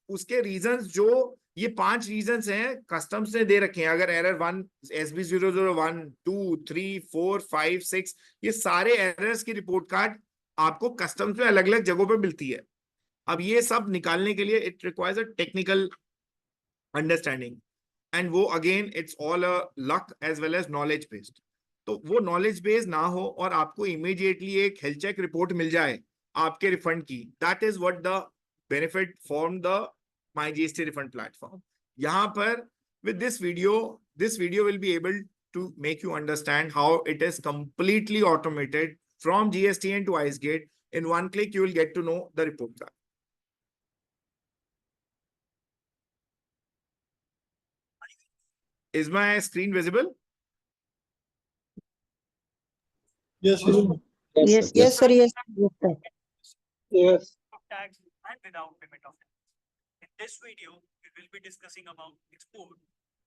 उसके रीजंस जो ये 5 रीजंस हैं, कस्टम्स ने दे रखे हैं। अगर एरर 1 SB001 2 3 4 5 6 ये सारे एरर्स की रिपोर्ट कार्ड आपको कस्टम्स में अलग अलग जगहों पे मिलती है। अब ये सब निकालने के लिए it requires a technical understanding, and वो again it's all a luck as well as knowledge based. तो वो नॉलेज बेस्ड ना हो और आपको इमीडिएटली एक हेल्थ चेक रिपोर्ट मिल जाए आपके रिफंड की, that is what the benefit from the my GST refund platform. यहाँ पर with this video will be able to make you understand how it is completely automated from GSTN to IceGate. In one click you will get to know the report card. Is my screen visible? Yes, yes. Yes, sir. Yes, sir. Yes. of tax and without payment of tax. In this video, we will be discussing about export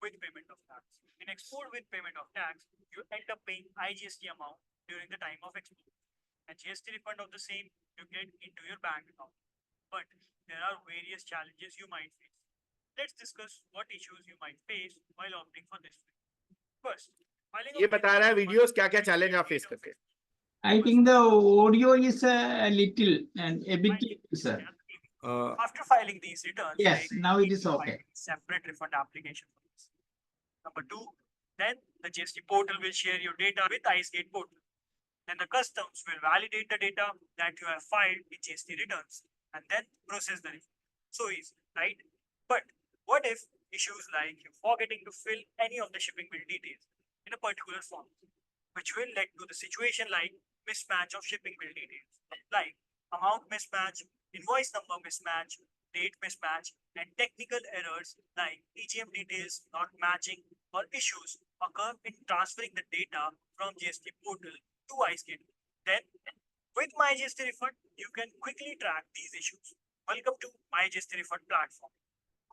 with payment of tax. In export with payment of tax, you end up paying IGST amount during the time of export. And GST refund of the same you get into your bank account. But there are various challenges you might face. Let's discuss what issues you might face while opting for this. First, filing ये of बता रहा है videos क्या क्या challenge आप face करते हैं। I think the audio is a little and a bit, sir. After filing these returns, Yes, they now it need is to okay. file a separate refund application for this. Number two, then the GST portal will share your data with IceGate portal. Then the customs will validate the data that you have filed in GST returns and then process the refund. So easy, right? But what if issues like you forgetting to fill any of the shipping bill details in a particular form, which will lead to the situation like mismatch of shipping bill details, like amount mismatch, invoice number mismatch, date mismatch, and technical errors like EGM details not matching or issues occur in transferring the data from GST portal to IceGate. Then, with My GST Refund, you can quickly track these issues. Welcome to My GST Refund platform.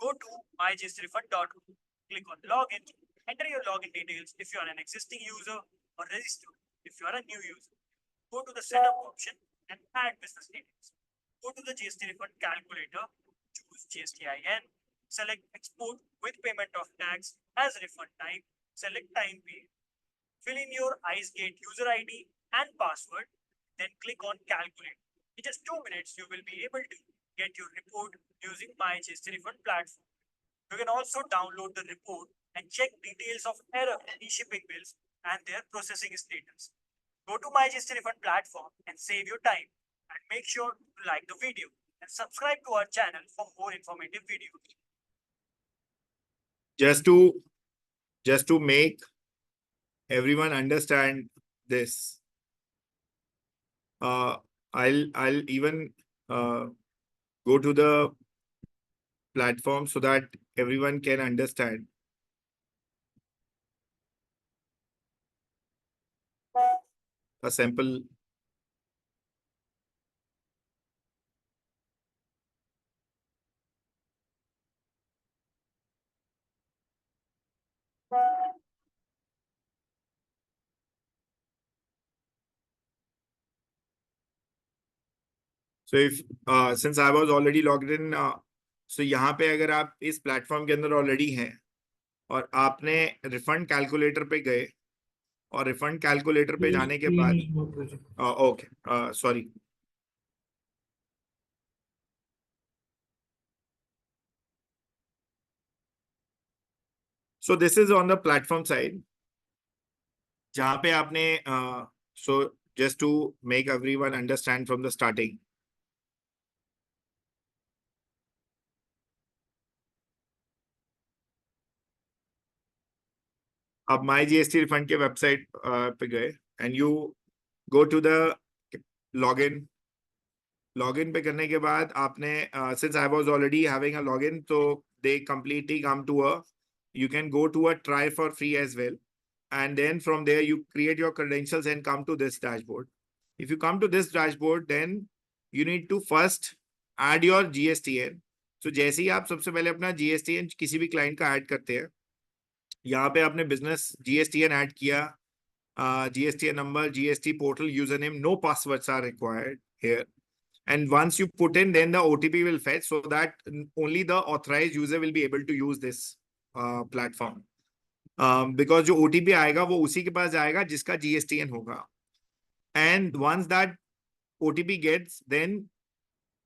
Go to mygstrefund.com, click on login, enter your login details if you are an existing user or register if you are a new user. Go to the setup option and add business details. Go to the GST refund calculator, choose GSTIN, select export with payment of tax as refund type, select time period. Fill in your IceGate user ID and password, then click on calculate. In just 2 minutes, you will be able to get your report using My GST Refund platform. You can also download the report and check details of error in shipping bills and their processing status. Go to My GST Refund platform and save your time. And make sure to like the video and subscribe to our channel for more informative videos. Just to make everyone understand this, I'll even go to the platform so that everyone can understand. A sample. So if since I was already logged in, so यहाँ पे अगर आप इस platform के अंदर already हैं और आपने रिफंड कैलकुलेटर पे गए और रिफंड कैलकुलेटर पे जाने के बाद okay sorry so this is on the platform side जहाँ पे आपने so just to make everyone understand from the starting, आप माई जीएसटी रिफंड के वेबसाइट पे गए and you go to the login पे करने के बाद आपने since I was already having a login तो they completely come to a you can go to a try for free as well, and then from there you create your credentials and come to this dashboard. If you come to this dashboard, then you need to first add your GSTN. So जैसे ही आप सबसे पहले अपना GSTN किसी भी client का add करते हैं, यहाँ पे आपने बिजनेस GSTN ऐड किया, GSTN number, GST portal username, no passwords are required here. And once you put in, then the OTP will fetch so that only the authorized user will be able to use this platform. Because जो OTP आएगा वो उसी के पास जाएगा जिसका GSTN होगा. And once that OTP gets, then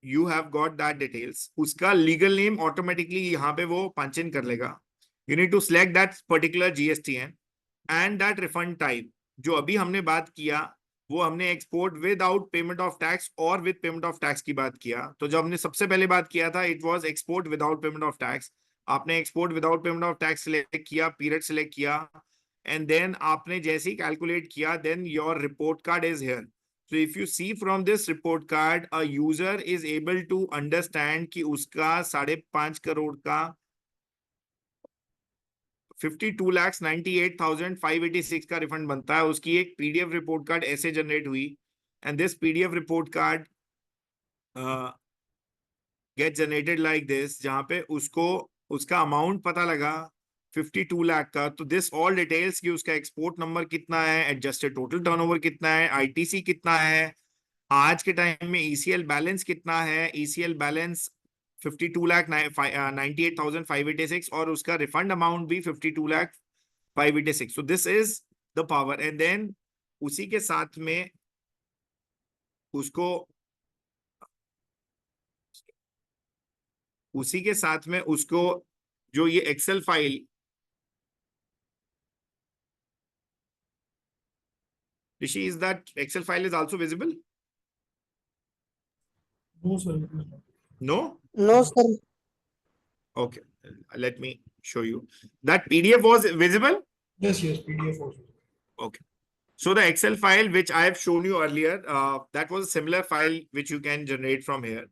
you have got that details. उसका legal name automatically यहाँ पे वो punch in कर लेगा. You need to select that particular GSTN and that refund type. जो अभी हमने बात किया वो हमने export without payment of tax और विद पेमेंट ऑफ टैक्स की बात किया. तो जो हमने सबसे पहले बात किया था it was export without payment of tax. आपने export without payment of tax select किया, पीरियड सिलेक्ट किया, एंड देन आपने जैसे ही कैलकुलेट किया then your report card is here. So if you see from this report card, a user is able to understand कि उसका 5.5 करोड़ का 52,98,586 का रिफंड बनता है. उसकी एक पीडीएफ रिपोर्ट कार्ड ऐसे जनरेट हुई and this PDF report card get generated like this, जहां पे उसको उसका अमाउंट पता लगा 52 लाख का. तो दिस ऑल डिटेल्स कि उसका एक्सपोर्ट नंबर कितना है, एडजस्टेड टोटल टर्नओवर कितना है, आईटीसी कितना है, आज के टाइम में ईसीएल बैलेंस कितना है, ईसीएल बैलेंस 52,98,586 और उसका रिफंड अमाउंट भी 52,586. So this is the power. And then उसी के साथ में उसको जो ये Excel file, Rishi, is that Excel file is also visible? No, sir. It is not. No? No, sir. Okay, let me show you. That PDF was visible? Yes, yes, PDF also. Okay. So the Excel file which I have shown you earlier, that was a similar file which you can generate from here.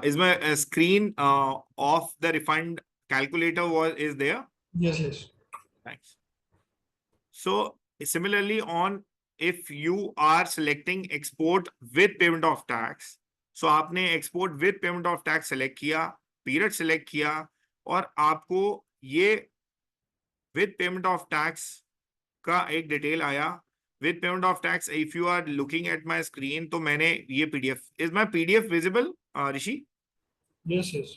Is my screen of the refund calculator is there? Yes, yes. Thanks. So similarly on, if you are selecting export with payment of tax, so आपने export with payment of tax select किया, period select किया, और आपको ये with payment of tax का एक detail आया. with payment of tax, if you are looking at my screen, तो मैंने ये PDF, is my PDF visible, Rishi? Yes, yes.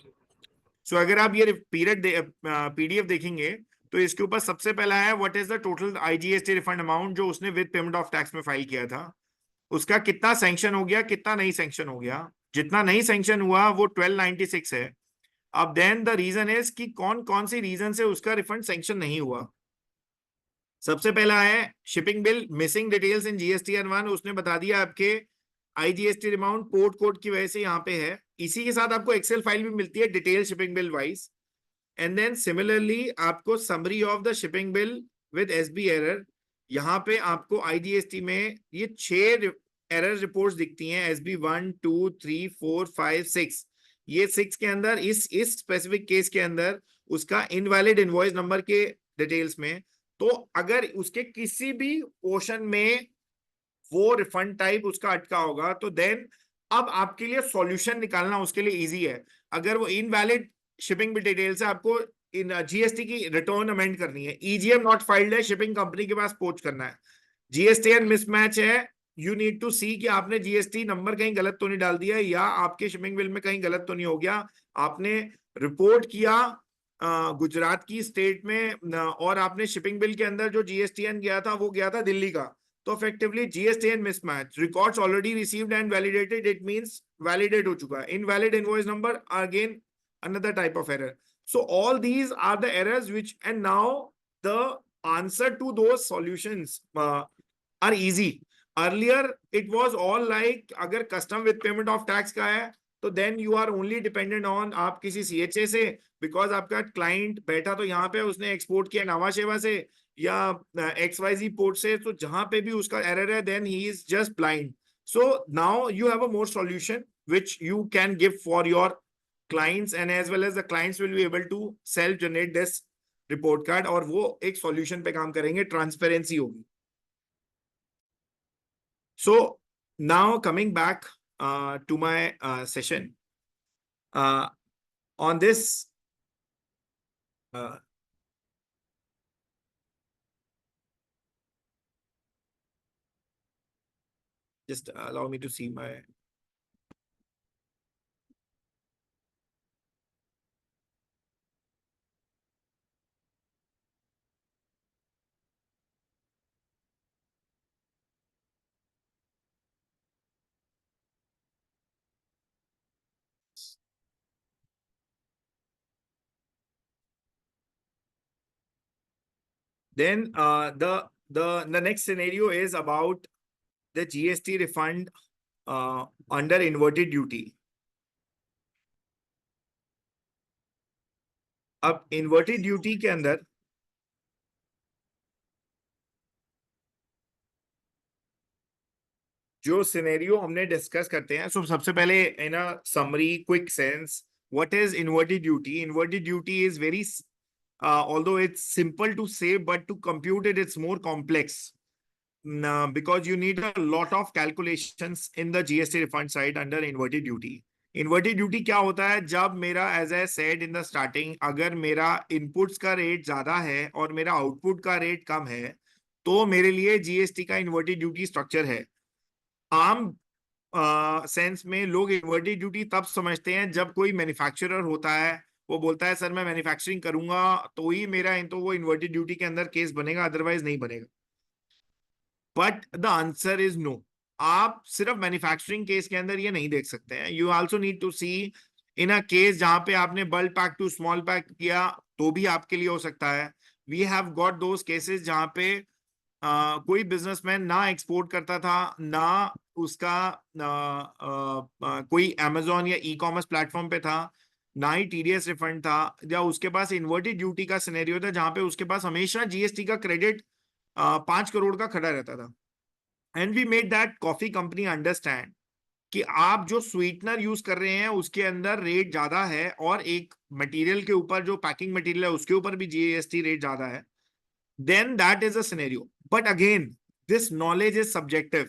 So अगर आप ये PDF देखेंगे तो इसके ऊपर सबसे पहला है what is the total IGST refund amount जो उसने विद पेमेंट ऑफ टैक्स में फाइल किया था. उसका कितना सैंक्शन हो गया, कितना नहीं सैंक्शन हो गया. जितना नहीं सैंक्शन हुआ वो 1296 है. अब देन द रीजन इज कि कौन कौन सी रीजन से उसका रिफंड सैंक्शन नहीं हुआ. सबसे पहला है shipping bill missing details in GSTN1. उसने बता दिया आपके आईजीएसटी अमाउंट पोर्ट कोड की वजह से यहाँ पे है. इसी के साथ आपको एक्सेल फाइल भी मिलती है detail shipping bill wise. And then similarly आपको summary of the shipping bill with SB error. यहाँ पे आपको आईजीएसटी में ये 6 एरर रिपोर्ट्स दिखती हैं, SB 1, 2, 3, 4, 5, 6. ये 6 के अंदर इस स्पेसिफिक केस के अंदर उसका इनवैलिड इनवॉइस नंबर के डिटेल्स में. तो अगर उसके किसी भी पोर्शन में वो रिफंड टाइप उसका अटका होगा तो देन अब आपके लिए सॉल्यूशन निकालना उसके लिए इजी है. अगर वो इनवैलिड शिपिंग बिल डिटेल्स है, आपको इन जीएसटी की रिटर्न अमेंड करनी है, EGM नॉट फाइल्ड है, शिपिंग कंपनी के पास पोच करना है, GSTN मिसमैच है, यू नीड टू सी कि आपने GST नंबर कहीं गलत तो नहीं डाल दिया या आपके शिपिंग बिल में कहीं गलत तो नहीं हो गया. आपने रिपोर्ट किया गुजरात की स्टेट में और आपने शिपिंग बिल के अंदर जो GSTN गया था वो गया था दिल्ली का. तो effectively GSTN mismatch, records already received and validated, it means validate हो चुका है. Invalid invoice number, again another type of error. So all these are the errors which, and now the answer to those solutions are easy. Earlier it was all like अगर custom with payment of tax का है तो then you are only dependent on आप किसी CHA से, because आपका client बैठा तो यहाँ पे उसने export किया नवा शेवा से या XYZ पोर्ट से, तो जहां पे भी उसका एरर है then he is just blind. So now you have a more solution which you can give for your clients and as well as the clients will be able to self generate this report card और वो एक solution पे काम करेंगे, transparency होगी. So now coming back to my session on this Just allow me to see my. Then the next scenario is about the GST refund under inverted duty. अब inverted duty के अंदर जो scenario हमने discuss करते हैं, so सबसे पहले in a summary quick sense, what is inverted duty? Inverted duty is very although it's simple to say, but to compute it, it's more complex. Because you need a lot of calculations in the GST refund side under inverted duty. Inverted duty क्या होता है? जब मेरा, as I said in the starting, अगर मेरा inputs का rate ज्यादा है और मेरा आउटपुट का रेट कम है, तो मेरे लिए GST का इन्वर्टेड ड्यूटी स्ट्रक्चर है. आम सेंस में लोग इन्वर्टेड ड्यूटी तब समझते हैं जब कोई मैन्युफैक्चरर होता है, वो बोलता है सर मैं मैन्युफैक्चरिंग करूंगा तो ही मेरा तो वो इन्वर्टेड ड्यूटी के अंदर केस बनेगा, अदरवाइज नहीं बनेगा. But the answer is no. आप सिर्फ मैन्युफैक्चरिंग केस के अंदर ये नहीं देख सकते हैं. You also need to see in a case जहां पे आपने bulk pack to small pack किया तो भी आपके लिए हो सकता है. We have got those cases जहां पे कोई बिजनेसमैन ना एक्सपोर्ट करता था, ना उसका कोई अमेजोन या ई कॉमर्स प्लेटफॉर्म पे था, ना ही टीडीएस रिफंड था, या उसके पास इन्वर्टेड ड्यूटी का सिनेरियो था जहां पे उसके पास हमेशा जीएसटी का क्रेडिट 5 करोड़ का खड़ा रहता था. And we made that coffee company understand कि आप जो स्वीटनर यूज कर रहे हैं उसके अंदर रेट ज्यादा है और एक मटेरियल के ऊपर जो पैकिंग मटेरियल है उसके ऊपर भी जीएसटी रेट ज्यादा है. Then that is a scenario. But again, this knowledge is subjective.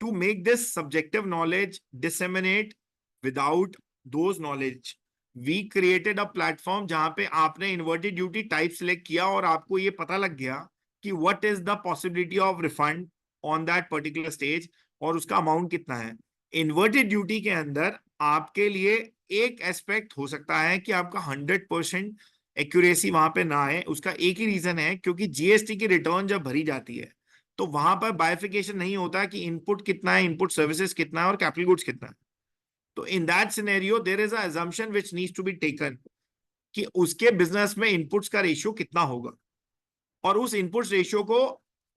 To make this subjective knowledge disseminate without those knowledge, we created a platform जहां पे आपने inverted duty type select किया और आपको ये पता लग गया कि what is the possibility of refund on that particular stage और उसका अमाउंट कितना है. Inverted duty के अंदर आपके लिए एक एस्पेक्ट हो सकता है कि आपका 100% एक्यूरेसी वहां पे ना आए. उसका एक ही रीजन है, क्योंकि जीएसटी की रिटर्न जब भरी जाती है तो वहां पर बाइफिकेशन नहीं होता कि इनपुट कितना है, इनपुट सर्विसेज कितना है और कैपिटल गुड्स कितना है. तो in that scenario there is a assumption which needs to be taken कि उसके बिजनेस में इनपुट्स का रेशियो कितना होगा और उस इनपुट्स रेशियो को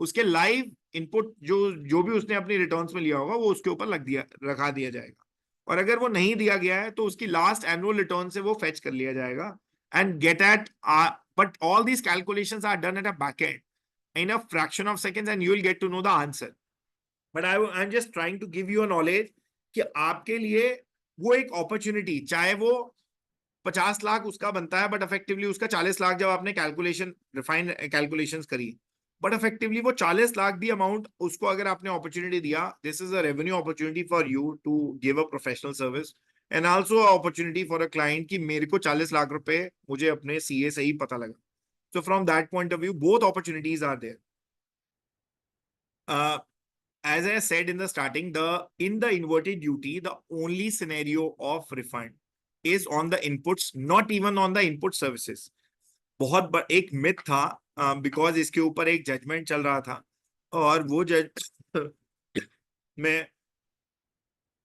उसके लाइव इनपुट जो भी उसने अपनी रिटर्न्स में लिया होगा वो उसके ऊपर रखा दिया जाएगा. और अगर वो नहीं दिया गया है तो उसकी लास्ट एनुअल रिटर्न से वो फेच कर लिया जाएगा and get at but all these calculations are done at a back end in a fraction of seconds and you will get to know the answer. But I'm just trying to give you a knowledge कि आपके लिए वो एक opportunity, चाहे वो 50 लाख उसका बनता है but effectively उसका 40 लाख जब आपने refined calculations करी, but effectively वो 40 लाख भी amount उसको अगर आपने opportunity दिया, this is a revenue opportunity for you to give a professional service. And also opportunity for a client कि मेरे को 40 लाख रुपए मुझे अपने सीए से ही पता लगा. So from that point of view, both opportunities are there. As I said in the starting, in the inverted duty, the only scenario of refund is on the inputs, not even on the input services. बहुत एक myth था, because इसके ऊपर एक judgment चल रहा था और वो जज में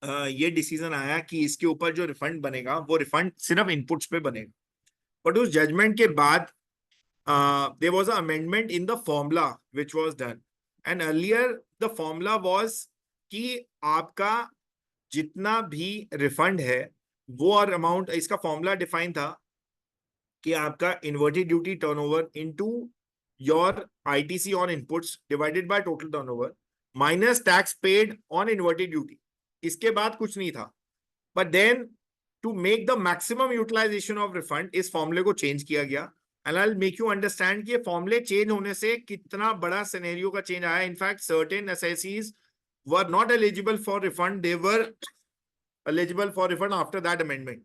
ये डिसीजन आया कि इसके ऊपर जो रिफंड बनेगा वो रिफंड सिर्फ इनपुट्स पे बनेगा. बट उस जजमेंट के बाद there was a amendment in the formula which was done. And earlier the formula was कि आपका जितना भी रिफंड है वो और अमाउंट, इसका फॉर्मूला डिफाइन था कि आपका inverted duty turnover into your ITC on inputs divided by total turnover minus tax paid on inverted duty. इसके बाद कुछ नहीं था. But then to make the maximum utilisation of refund इस फॉर्मूले को चेंज किया गया. And I will make you understand कि ये फॉर्मूले चेंज होने से कितना बड़ा सिनेरियो का चेंज आया. इनफैक्ट सर्टेन एसएससीज were not eligible for refund, they were eligible for refund after that amendment.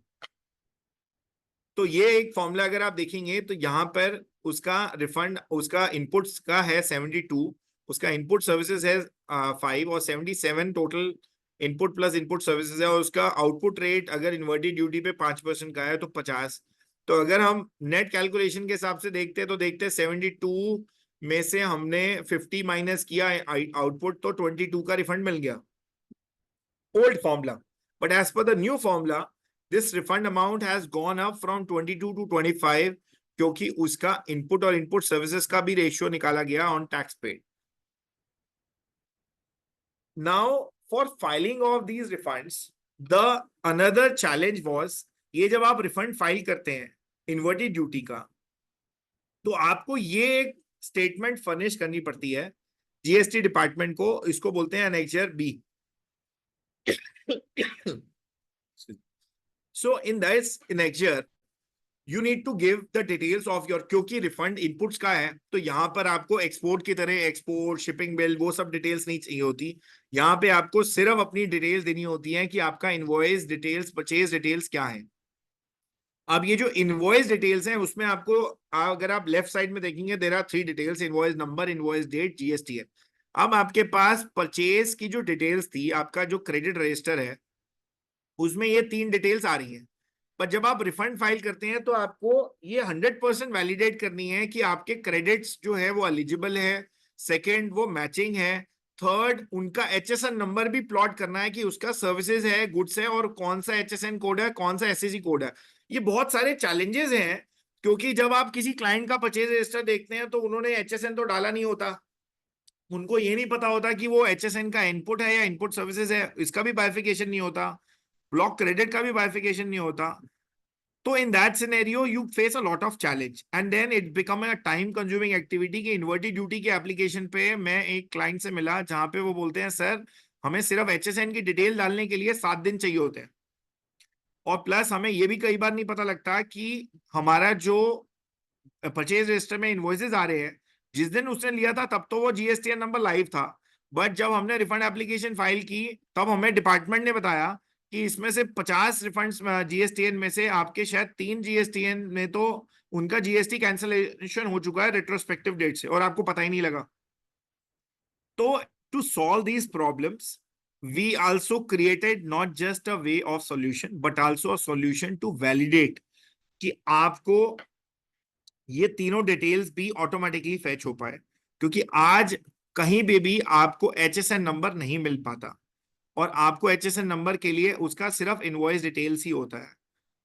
तो ये एक फॉर्मूला अगर आप देखेंगे तो यहाँ पर उसका रिफंड, उसका इनपुट्स का है 72, उसका इनपुट सर्विसेज है 5 और 77 total input plus input services है, और उसका आउटपुट रेट अगर इन्वर्टेड ड्यूटी पे 5% का है तो 50। तो अगर हम नेट कैलकुलेशन के हिसाब से देखते हैं तो देखते हैं 72 में से हमने 50 माइनस किया आउटपुट, तो 22 का रिफंड मिल गया, old formula. But as per the new formula this refund amount has gone up from 22 to 25, क्योंकि उसका इनपुट और इनपुट सर्विसेज का भी रेशियो निकाला गया on tax paid. Now for filing of these refunds the another challenge was, ये जब आप रिफंड फाइल करते हैं इन्वर्टेड ड्यूटी का, तो आपको ये एक स्टेटमेंट फर्निश करनी पड़ती है जीएसटी डिपार्टमेंट को, इसको बोलते हैं annexure B. So in this annexure, you need to give the details of your, क्योंकि रिफंड इनपुट्स का है तो यहाँ पर आपको एक्सपोर्ट की तरह एक्सपोर्ट शिपिंग बिल वो सब डिटेल्स नहीं चाहिए होती। यहाँ पे आपको सिर्फ अपनी डिटेल्स देनी होती है कि आपका इनवॉइस डिटेल्स, परचेज डिटेल्स क्या है। अब ये जो इनवॉइस डिटेल्स हैं उसमें आपको, अगर आप लेफ्ट साइड में देखेंगे, there are 3 details, invoice number, invoice date, GST है। अब आपके पास परचेज की जो डिटेल्स थी, आपका जो क्रेडिट रजिस्टर है उसमें ये 3 डिटेल्स आ रही हैं, पर जब आप रिफंड फाइल करते हैं तो आपको ये 100% वैलिडेट करनी है कि आपके क्रेडिट्स जो है वो एलिजिबल है, सेकंड वो मैचिंग है, थर्ड उनका एचएसएन नंबर भी प्लॉट करना है कि उसका सर्विसेज है, गुड्स है, और कौन सा एचएसएन कोड है, कौन सा एसएसी कोड है। ये बहुत सारे चैलेंजेस हैं, क्योंकि जब आप किसी क्लाइंट का परचेज रजिस्टर देखते हैं तो उन्होंने एचएसएन तो डाला नहीं होता, उनको ये नहीं पता होता कि वो एचएसएन का इनपुट है या इनपुट सर्विसेज है, इसका भी बाइफिकेशन नहीं होता, ब्लॉक क्रेडिट का भी बाइफिकेशन नहीं होता। तो in that scenario you face a lot of challenge and then it become a time consuming activity. की इन्वर्टेड ड्यूटी के एप्लीकेशन पे मैं एक क्लाइंट से मिला जहां पे वो बोलते हैं, सर हमें सिर्फ एचएसएन की डिटेल डालने के लिए 7 दिन चाहिए होते हैं, और प्लस हमें ये भी कई बार नहीं पता लगता कि हमारा जो परचेज रजिस्टर में इनवॉइसेस आ रहे हैं, जिस दिन उसने लिया था तब तो वो जीएसटीएन नंबर लाइव था, बट जब हमने रिफंड एप्लीकेशन फाइल की तब हमें डिपार्टमेंट ने बताया कि इसमें से 50 रिफंड्स जीएसटीएन में से आपके शायद 3 जीएसटीएन में तो उनका जीएसटी कैंसिलेशन हो चुका है रेट्रोस्पेक्टिव डेट से, और आपको पता ही नहीं लगा। तो to solve these problems we also created not just a way of solution but also a solution to validate कि आपको ये तीनों डिटेल्स भी ऑटोमेटिकली फेच हो पाए, क्योंकि आज कहीं भी आपको एचएसएन नंबर नहीं मिल पाता, और आपको एचएसएन नंबर के लिए उसका सिर्फ इनवॉइस डिटेल्स ही होता है।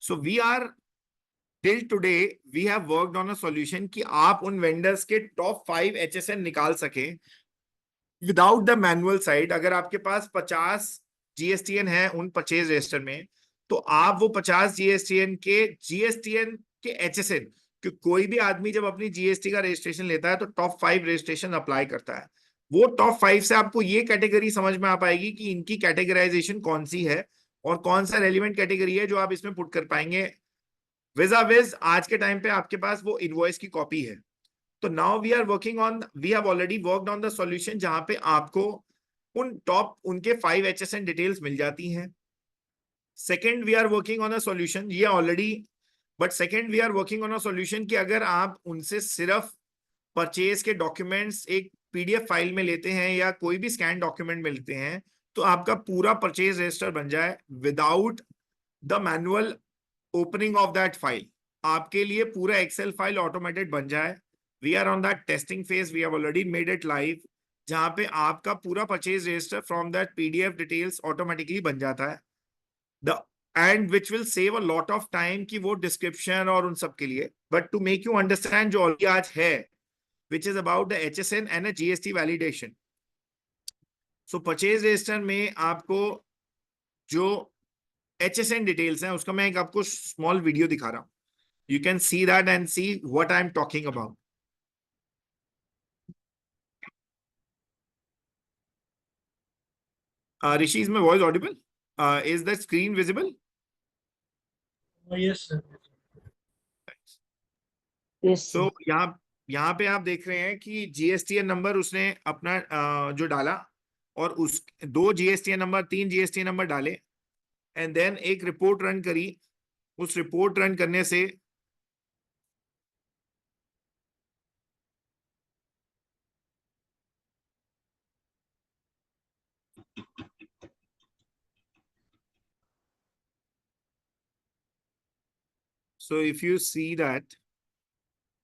So we are till today we have worked on a solution कि आप उन वेंडर्स के टॉप 5 एचएसएन निकाल सके विदाउट द मैनुअल साइड। अगर आपके पास 50 जीएसटीएन है उन परचेज रजिस्टर में, तो आप वो 50 जीएसटीएन के एचएसएन, कि कोई भी आदमी जब अपनी जीएसटी का रजिस्ट्रेशन लेता है तो टॉप 5 रजिस्ट्रेशन अप्लाई करता है। वो टॉप 5 से आपको ये कैटेगरी समझ में आ पाएगी कि इनकी कैटेगराइजेशन कौन सी है और कौन सा रेलिवेंट कैटेगरी है जो आप इसमें पुट कर पाएंगे। विजा विज आज के टाइम पे आपके पास वो इनवॉइस की कॉपी है। तो now we have already worked on the solution जहां पे आपको उन टॉप उनके 5 एचएसएन डिटेल्स मिल जाती हैं। Second we are working on a solution, ये already, but second we are working on a solution कि अगर आप उनसे सिर्फ परचेज के डॉक्यूमेंट्स एक पीडीएफ फाइल में लेते हैं या कोई भी स्कैन डॉक्यूमेंट में लेते हैं, तो आपका पूरा परचेज रजिस्टर बन जाए without the manual opening of that file, आपके लिए पूरा एक्सेल फाइल ऑटोमेटेड बन जाए। We are on that testing phase, we have already made it live, जहां पे आपका पूरा purchase register from that PDF details automatically बन जाता है, the end which will save a lot of time की वो डिस्क्रिप्शन और उन सब के लिए। But to make you understand जो ऑलरेडी आज है, which is about the HSN and GST validation. So purchase register में आपको जो एचएसएन डिटेल्स हैं उसका मैं एक आपको स्मॉल वीडियो दिखा रहा हूं, you can see that and see what I am talking about. Rishi, is my voice audible? Is the screen visible? Yes, sir. Yes, So sir. यहाँ पे आप देख रहे हैं कि जीएसटीएन नंबर उसने अपना जो डाला, और उस 2 जीएसटीएन नंबर 3 जीएसटीएन नंबर डाले, एंड देन एक रिपोर्ट रन करी। उस रिपोर्ट रन करने से so if you see that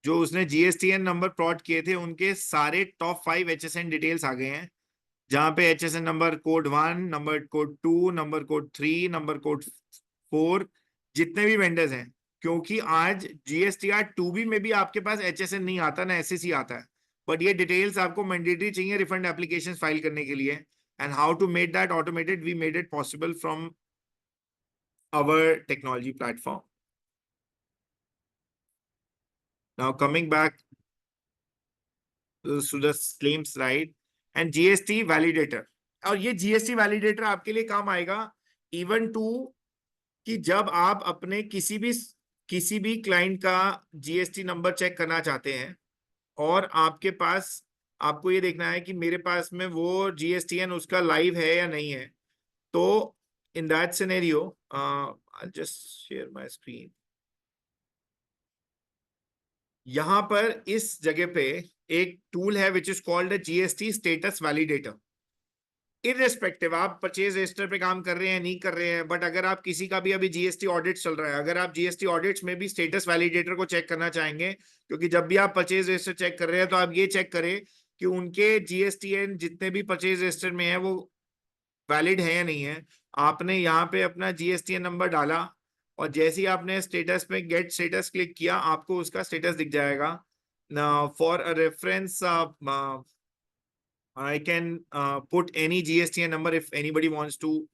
जो उसने GSTN नंबर प्लॉट किए थे उनके सारे टॉप 5 HSN डिटेल्स आ गए हैं, जहां पे HSN number code 1, number code 2, number code 3, number code 4, जितने भी वेंडर्स हैं, क्योंकि आज GSTR 2B में भी आपके पास HSN नहीं आता ना SSC आता है, बट ये डिटेल्स आपको मैंडेटरी चाहिए रिफंड एप्लीकेशन फाइल करने के लिए. And how to make that automated, we made it possible from our technology platform. Now coming back to the claim slide and GST validator. और ये GST validator आपके लिए काम आएगा even to कि जब आप अपने किसी भी क्लाइंट का GST नंबर चेक करना चाहते हैं और आपके पास आपको ये देखना है कि मेरे पास में वो GSTN उसका लाइव है या नहीं है. तो in that scenario, I'll just share my screen. यहां पर इस जगह पे एक टूल है which is called GST status validator. Irrespective आप परचेज रजिस्टर पे काम कर रहे हैं नहीं कर रहे हैं, बट अगर आप किसी का भी अभी GST ऑडिट चल रहा है, अगर आप GST ऑडिट्स में भी स्टेटस वैलिडेटर को चेक करना चाहेंगे, क्योंकि जब भी आप परचेज रजिस्टर चेक कर रहे हैं तो आप ये चेक करें कि उनके GSTN जितने भी परचेज रजिस्टर में है वो वैलिड है या नहीं है. आपने यहाँ पे अपना GSTN नंबर डाला और जैसे ही आपने स्टेटस पे गेट स्टेटस क्लिक किया आपको उसका स्टेटस दिख जाएगा. For a reference I can put any GSTN number if anybody wants to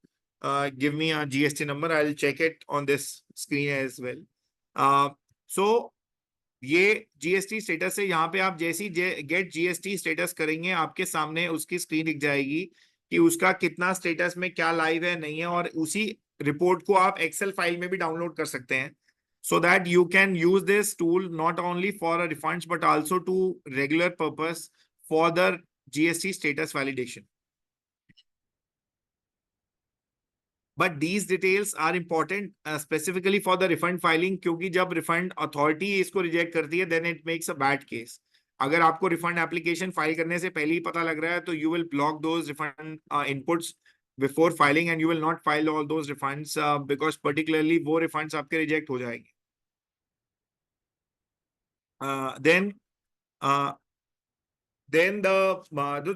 give me a GST number. I'll check it on this screen as well. So ये GST status है. यहाँ पे आप जैसे ही गेट GST स्टेटस करेंगे आपके सामने उसकी स्क्रीन दिख जाएगी कि उसका कितना स्टेटस में क्या लाइव है नहीं है, और उसी रिपोर्ट को आप एक्सेल फाइल में भी डाउनलोड कर सकते हैं, so that you can use this tool not only for a refunds but also to regular purpose for the GST status validation. But these details are important specifically for the refund filing, क्योंकि जब refund authority इसको reject करती है then it makes a bad case. अगर आपको refund application file करने से पहले ही पता लग रहा है तो you will block those refund inputs before filing and you will not file all those refunds because particularly वो refunds आपके reject हो जाएंगे. Then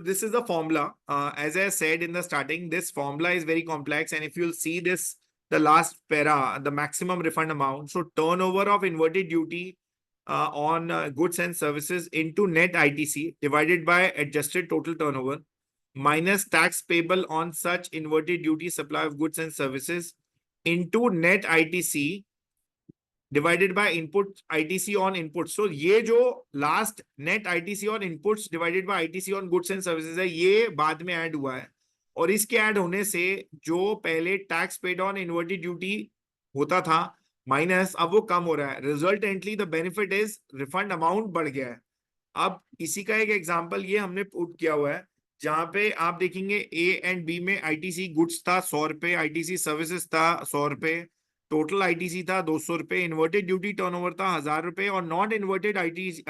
this is the formula. As I said in the starting, this formula is very complex, and if you'll see this, the last para, the maximum refund amount. So turnover of inverted duty on goods and services into net ITC divided by adjusted total turnover minus tax payable on such inverted duty supply of goods and services into net ITC divided by input ITC on inputs. So ये जो last net ITC on inputs divided by ITC on goods and services है ये बाद में add हुआ है, और इसके ऐड होने से जो पहले tax paid on inverted duty होता था माइनस अब वो कम हो रहा है. Resultantly the benefit is refund amount बढ़ गया है. अब इसी का एक एग्जांपल ये हमने पुट किया हुआ है जहां पे आप देखेंगे A एंड B में ITC गुड्स था 100 रुपए, ITC सर्विसेज था 100 रुपए, टोटल ITC था 200 रुपए, इन्वर्टेड ड्यूटी टर्नओवर था 1000 रुपए और नॉन इन्वर्टेड ITC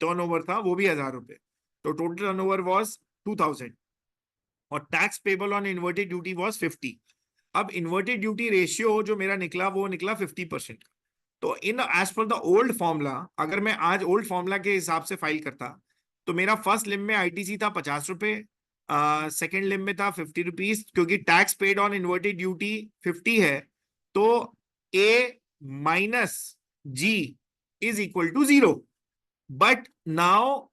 टर्नओवर था वो भी 1000 रुपए. तो टोटल टर्नओवर वाज 2000 और tax payable on inverted duty was 50. अब इन्वर्टेड ड्यूटी रेशियो जो मेरा निकला वो निकला 50%. तो in as per the old formula, अगर मैं आज ओल्ड फॉर्मूला के हिसाब से फाइल करता तो मेरा फर्स्ट लिम में ITC था 50 रुपए, सेकेंड लिम में था 50 रुपीज, क्योंकि tax paid on inverted duty 50 है तो A minus G is equal to 0. But now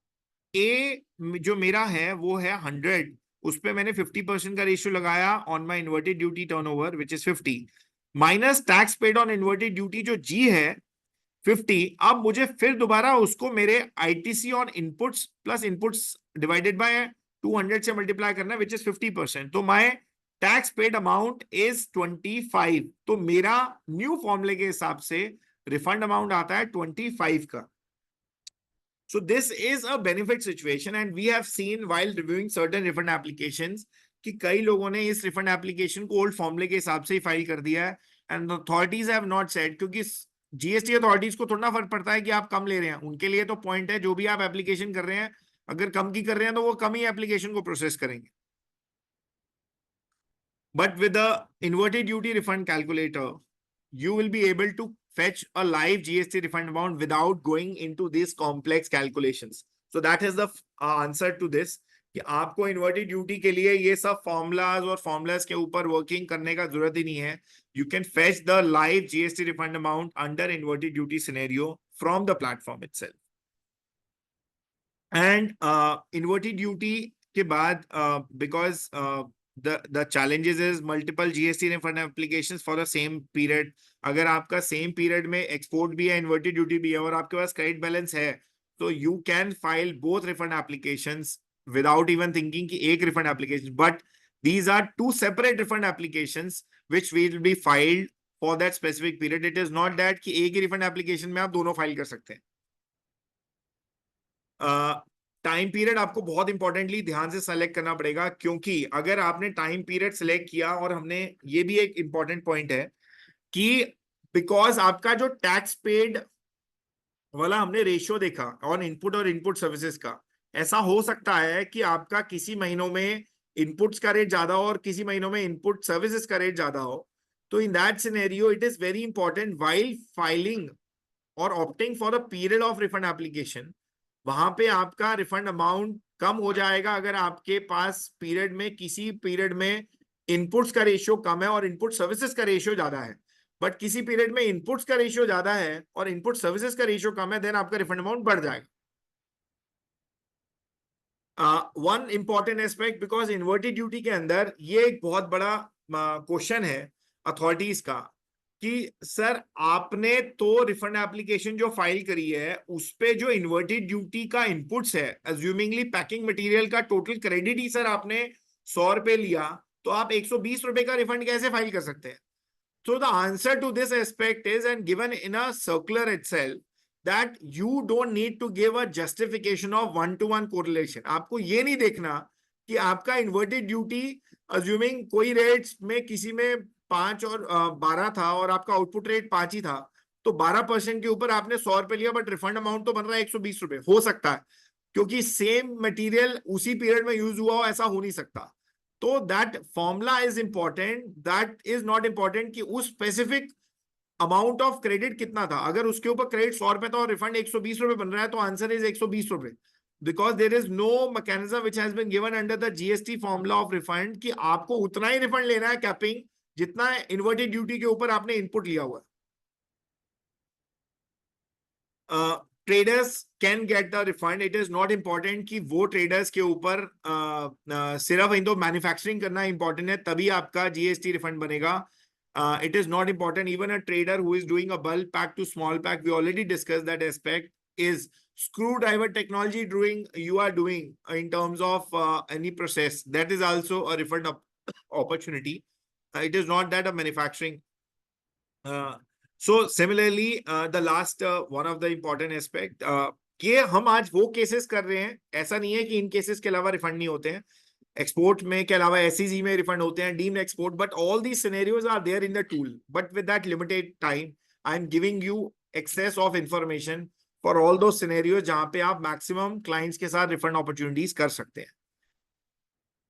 A जो मेरा है वो है 100, उस पे मैंने 50% का रेशियो लगाया on my inverted duty turnover which is 50 minus tax paid on inverted duty जो G है 50. अब मुझे फिर दोबारा उसको मेरे ITC on inputs plus inputs divided bye 200 से मल्टीप्लाई करना विच इज 50%. तो my tax paid amount is 25. तो मेरा न्यू फॉर्मूले के हिसाब से रिफंड अमाउंट आता है 25 का. So this is a benefit situation and we have seen while reviewing certain refund applications कि कई लोगों ने इस refund application को old formula के हिसाब से ही फाइल कर दिया है and the authorities have not said, क्योंकि GST authorities को थोड़ा फर्क पड़ता है कि आप कम ले रहे हैं, उनके लिए तो पॉइंट है जो भी आप एप्लीकेशन कर रहे हैं अगर कम की कर रहे हैं तो वो कम ही एप्लीकेशन को प्रोसेस करेंगे. But with the inverted duty refund calculator, you will be able to fetch a live GST refund amount without going into these complex calculations. So that is the answer to this, कि आपको inverted duty के लिए ये सब formulas और formulas के ऊपर working करने का जरूरत ही नहीं है. You can fetch the live GST refund amount under inverted duty scenario from the platform itself. And inverted duty के बाद because the challenges is multiple GST refund applications for the same period. अगर आपका same period में export भी है, inverted duty भी है और आपके पास credit balance है, तो you can file both refund applications without even thinking कि एक refund application. But these are two separate refund applications which will be filed for that specific period. It is not that कि एक ही refund application में आप दोनों file कर सकते हैं. टाइम पीरियड आपको बहुत इंपॉर्टेंटली ध्यान से सेलेक्ट करना पड़ेगा, क्योंकि अगर आपने टाइम पीरियड सेलेक्ट किया, और हमने ये भी एक इंपॉर्टेंट पॉइंट है कि बिकॉज आपका जो टैक्स पेड वाला हमने रेशियो देखा ऑन इनपुट और इनपुट सर्विसेज का, ऐसा हो सकता है कि आपका किसी महीनों में इनपुट्स का रेट ज्यादा हो और किसी महीनों में इनपुट सर्विसेज का रेट ज्यादा हो. तो in that scenario it is very important while filing और opting for the period of refund application, वहां पे आपका रिफंड अमाउंट कम हो जाएगा अगर आपके पास पीरियड में किसी पीरियड में इनपुट्स का रेशियो कम है और इनपुट सर्विसेज का रेशियो ज्यादा है. बट किसी पीरियड में इनपुट्स का रेशियो ज्यादा है और इनपुट सर्विसेज का रेशियो कम है, देन आपका रिफंड अमाउंट बढ़ जाएगा. One important aspect, because inverted duty के अंदर ये एक बहुत बड़ा क्वेश्चन है अथॉरिटीज का कि सर आपने तो रिफंड एप्लीकेशन जो फाइल करी है उस पे जो इन्वर्टेड ड्यूटी का इनपुट्स है, अज्यूमिंगली पैकिंग मटेरियल का टोटल क्रेडिट ही सर आपने 100 रुपए लिया, तो आप 120 रुपए का रिफंड कैसे फाइल कर सकते हैं? So the answer to this aspect is, and given in a circular itself, that you don't need to give a justification of one-to-one correlation. आपको ये नहीं देखना कि आपका इन्वर्टेड ड्यूटी अज्यूमिंग कोई रेट्स में किसी में 5 और 12 था और आपका आउटपुट रेट 5 ही था, तो 12% के ऊपर आपने 100 रुपए लिया बट रिफंड अमाउंट तो बन रहा है 120 रुपए. हो सकता है क्योंकि सेम मटेरियल उसी पीरियड में यूज हुआ हो, ऐसा हो नहीं सकता. तो that formula is important, that is not important कि उस स्पेसिफिक अमाउंट ऑफ क्रेडिट कितना था. अगर उसके ऊपर क्रेडिट 100 रुपए था और रिफंड 120 रुपए बन रहा है, तो आंसर इज 120 रुपए, because there is no mechanism which has been given under the GST formula of refund कि आपको उतना ही रिफंड लेना है कैपिंग जितना इन्वर्टेड ड्यूटी के ऊपर आपने इनपुट लिया हुआ है. Traders can get the refund. It is not important कि वो ट्रेडर्स के ऊपर सिर्फ इन दो मैन्युफैक्चरिंग करना इंपॉर्टेंट है तभी आपका जीएसटी रिफंड बनेगा. It is not important. Even a trader who is doing a bulk pack to small pack, we already discussed that aspect, is screwdriver technology you are doing in terms of any process, that is also a refund opportunity. It is not that a manufacturing. So similarly, the last one of the important aspect, कि हम आज वो cases कर रहे हैं, ऐसा नहीं है कि इन केसेस के अलावा रिफंड नहीं होते हैं. एक्सपोर्ट में के अलावा एसईजी में रिफंड होते हैं, deemed export, but all these scenarios are there in the tool. But with that limited time I am giving you access of information for all दो सिनेरियोज जहां पे आप मैक्सिमम क्लाइंट्स के साथ रिफंड अपॉर्चुनिटीज कर सकते हैं.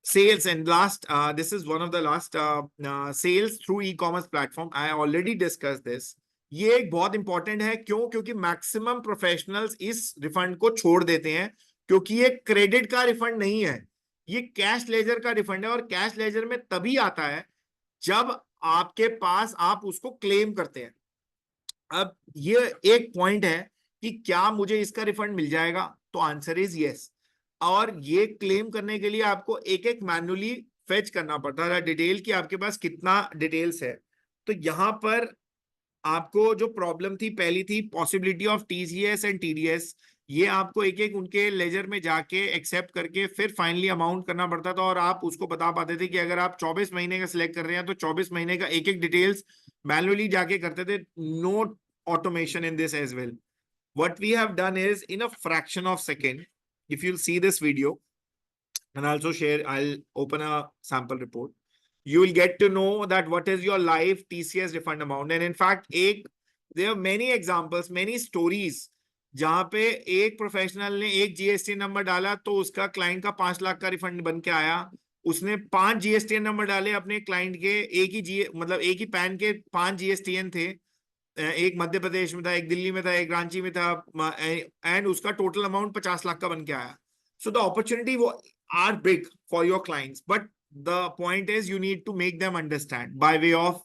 Sales and last, this is one of the last sales through e-commerce platform. I already discussed this. ये एक बहुत इंपॉर्टेंट है. क्यों? क्योंकि मैक्सिमम प्रोफेशनल्स इस रिफंड को छोड़ देते हैं, क्योंकि ये क्रेडिट का रिफंड नहीं है, ये कैश लेजर का रिफंड है. और कैश लेजर में तभी आता है जब आपके पास आप उसको क्लेम करते हैं. अब ये एक पॉइंट है कि क्या मुझे इसका रिफंड मिल जाएगा, तो आंसर इज यस. और ये क्लेम करने के लिए आपको एक एक मैन्युअली फेच करना पड़ता है डिटेल कि आपके पास कितना डिटेल्स है. तो यहाँ पर आपको जो प्रॉब्लम थी पहली थी possibility of TCS and TDS. ये आपको एक एक उनके लेजर में जाके एक्सेप्ट करके फिर फाइनली अमाउंट करना पड़ता था, और आप उसको बता पाते थे कि अगर आप 24 महीने का सिलेक्ट कर रहे हैं तो 24 महीने का एक एक डिटेल्स मैन्युअली जाके करते थे. No automation in this as well. What we have done is in a fraction of second, if you'll see this video and also share, I'll open a sample report, you will get to know that what is your live TCS refund amount. And in fact, there are many examples, many stories जहां पे एक professional ने एक GST number डाला तो उसका client का 5 लाख का रिफंड बन के आया. उसने 5 जीएसटी नंबर डाले अपने क्लाइंट के, एक ही पैन के 5 जीएसटीएन थे, एक मध्य प्रदेश में था, एक दिल्ली में था, एक रांची में था, एंड उसका टोटल अमाउंट 50 लाख का बन के आया. So the opportunity are big for your clients, but the point is you need to make them understand by way of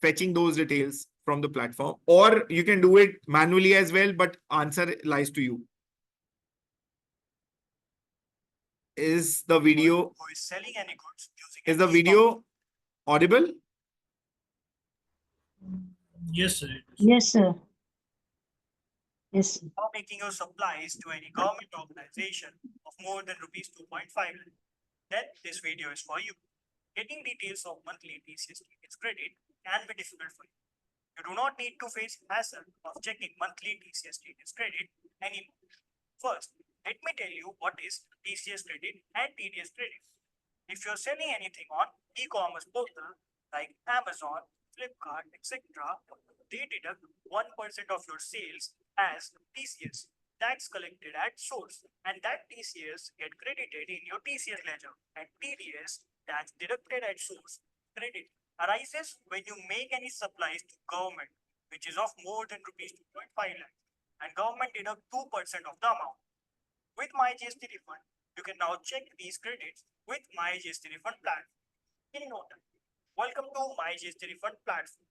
fetching those details from the platform, or you can do it manually as well, but answer lies to you. Is the video, Who is selling any goods using is an the video audible? Yes, sir. Yes, sir. Yes, sir. Now making your supplies to any government organization of more than rupees 2.5 lakh, then this video is for you. Getting details of monthly TCS credit can be difficult for you. You do not need to face hassle of checking monthly TCS credit anymore. First, let me tell you what is TCS credit and TDS credit. If you're selling anything on e-commerce portal like Amazon, Flipkart, etc., they deduct 1% of your sales as TCS. That's collected at source, and that TCS get credited in your TCS ledger, and TDS that's deducted at source credit arises when you make any supplies to government, which is of more than rupees 2.5 lakh, and government deduct 2% of the amount. With My GST Refund, you can now check these credits with My GST Refund platform. In no time. Welcome to My GST Refund platform.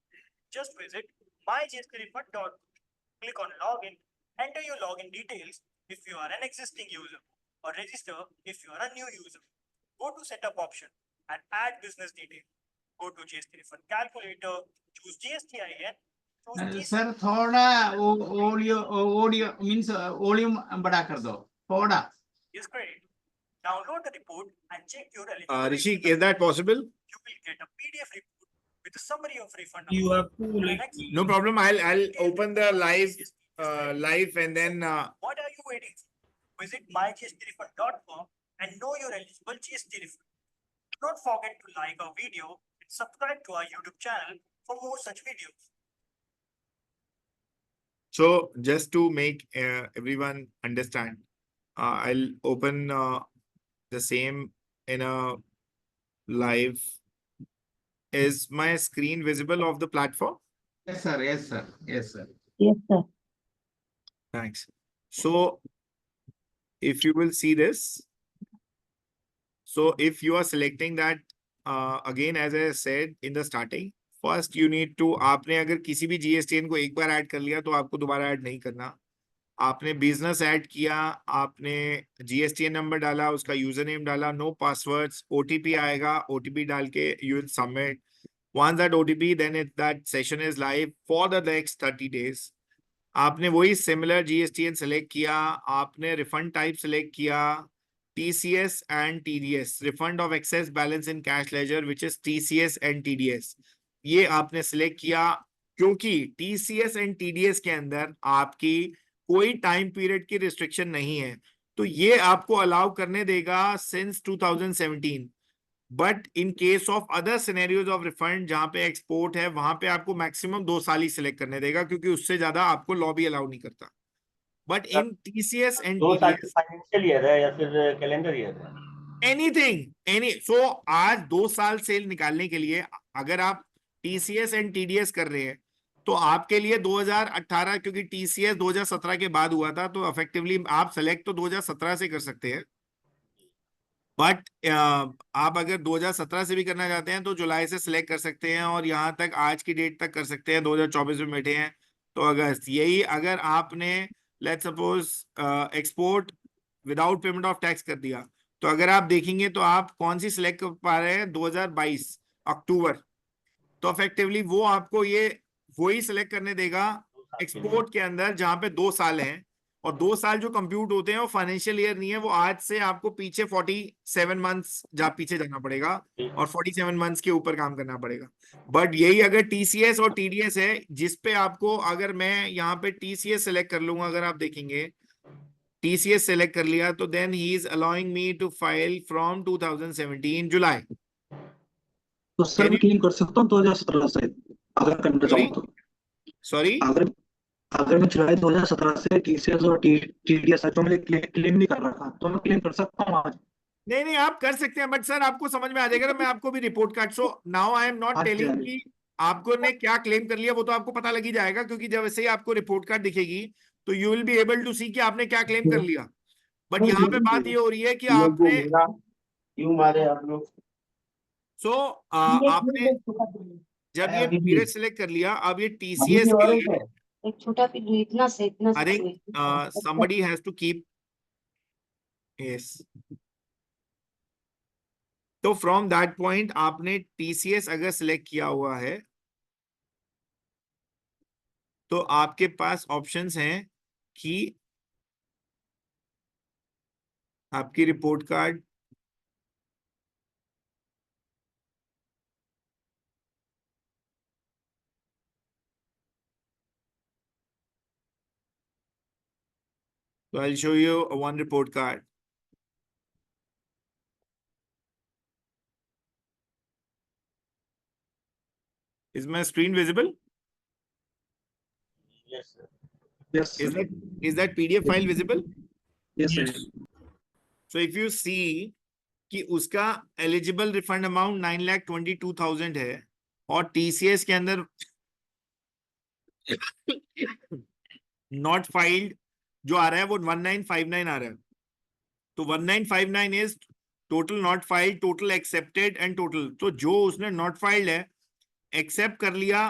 Just visit mygstrefund.com. Click on login. Enter your login details if you are an existing user, or register if you are a new user. Go to setup option and add business detail. Go to GST Refund calculator. Choose GSTIN. Choose GST. Sir थोड़ा audio audio means volume बड़ा कर दो थोड़ा. Is credit. Download the report and check your eligibility. Rishi, is that possible? You will get a PDF report with a summary of refund You amount. have to like. No problem. I'll open the live and then What are you waiting for? Visit mygstrefund.com and know your eligible GST refund. Don't forget to like our video and subscribe to our YouTube channel for more such videos. so just to make everyone understand, I'll open the same in a live. Is my screen visible of the platform? Yes sir, yes sir, yes sir. Yes, sir. Thanks. So if you will see this, so if you are selecting that, again, as I said in the starting, first you need to, आपने अगर किसी भी GSTN को एक बार add कर लिया तो आपको दोबारा ऐड नहीं करना. आपने बिजनेस ऐड किया, आपने GSTN नंबर डाला, उसका यूजर नेम डाला, नो पासवर्ड्स, OTP आएगा, OTP डाल के you will submit. Once that OTP, then that session is live for the next 30 days. आपने वही सिमिलर GSTN सेलेक्ट किया, आपने रिफंड टाइप सेलेक्ट किया, TCS and TDS, refund of excess balance in cash ledger, which is TCS and TDS. ये आपने select किया क्योंकि TCS and TDS के अंदर आपकी कोई टाइम पीरियड की रिस्ट्रिक्शन नहीं है, तो ये आपको अलाउ करने देगा since 2017. But in case of other scenarios of refund जहां पे एक्सपोर्ट है, वहां पे आपको मैक्सिमम 2 साल ही सिलेक्ट करने देगा, क्योंकि उससे ज्यादा आपको लॉ भी अलाउ नहीं करता. बट इन TCS एंड 2 साल TDS फाइनेंशियल ईयर है या फिर कैलेंडर ईयर है? एनी सो आज 2 साल सेल निकालने के लिए अगर आप TCS एंड TDS कर रहे हैं तो आपके लिए 2018, क्योंकि TCS 2017 के बाद हुआ था, तो इफेक्टिवली आप सेलेक्ट तो 2017 से कर सकते हैं. बट आप अगर 2017 से भी करना चाहते हैं तो जुलाई से सिलेक्ट कर सकते हैं, और यहाँ तक आज की डेट तक कर सकते हैं. 2024 में बैठे हैं तो अगस्त. यही अगर आपने let's suppose export without payment of tax कर दिया, तो अगर आप देखेंगे तो आप कौन सी सिलेक्ट कर पा रहे हैं, 2022 अक्टूबर, तो इफेक्टिवली वो आपको ये वही सिलेक्ट करने देगा एक्सपोर्ट के अंदर जहां पे 2 साल हैं. और 2 साल जो कंप्यूट होते हैं वो फाइनेंशियल ईयर नहीं है, वो आज से आपको पीछे 47 मंथ्स पीछे जाना पड़ेगा और 47 मंथ्स के ऊपर काम करना पड़ेगा. बट यही अगर TCS और TDS है, जिसपे आपको, अगर मैं यहाँ पे TCS सेलेक्ट कर लूंगा, अगर आप देखेंगे TCS सेलेक्ट कर लिया, तो then he is allowing me to file from 2017 July. तो सर मैं क्लेम कर सकता हूँ 2017 से अगर करना चाहूँ तो? सॉरी, अगर मैं जुलाई 2017 से TCS और TDS जो मैंने क्लेम नहीं कर रहा था, तो मैं क्लेम कर सकता हूँ आज? नहीं आप कर सकते हैं, बट सर आपको समझ में आ जाएगा ना, मैं आपको भी report card. So now I am not telling कि आपको ने क्या क्लेम कर लिया वो तो आपको पता लग ही जाएगा, क्योंकि जब वैसे ही आपको रिपोर्ट कार्ड दिखेगी तो you will be able to see कि आपने क्या क्लेम कर लिया। बट यहाँ पे बात ये हो रही है कि आपने क्यों मारे आप लोग? आपने जब ये पीरियड सिलेक्ट कर लिया, अब ये टीसीएस के लिए एक छोटा पिल्लू इतना से इतना I think somebody has to keep. Yes. तो फ्रॉम दैट पॉइंट आपने टीसीएस अगर सिलेक्ट किया हुआ है तो आपके पास ऑप्शंस हैं कि आपकी report card So I'll show you one report card. Is my screen visible? Yes, sir. Yes, Is sir. that PDF file visible? Yes, sir. So if you see कि उसका एलिजिबल रिफंड अमाउंट 9,22,000 है और TCS के अंदर not filed जो आ रहा है वो 1959 आ रहा है। तो 1959 is total not filed, total accepted and total. तो जो उसने नॉट फाइल्ड है एक्सेप्ट कर लिया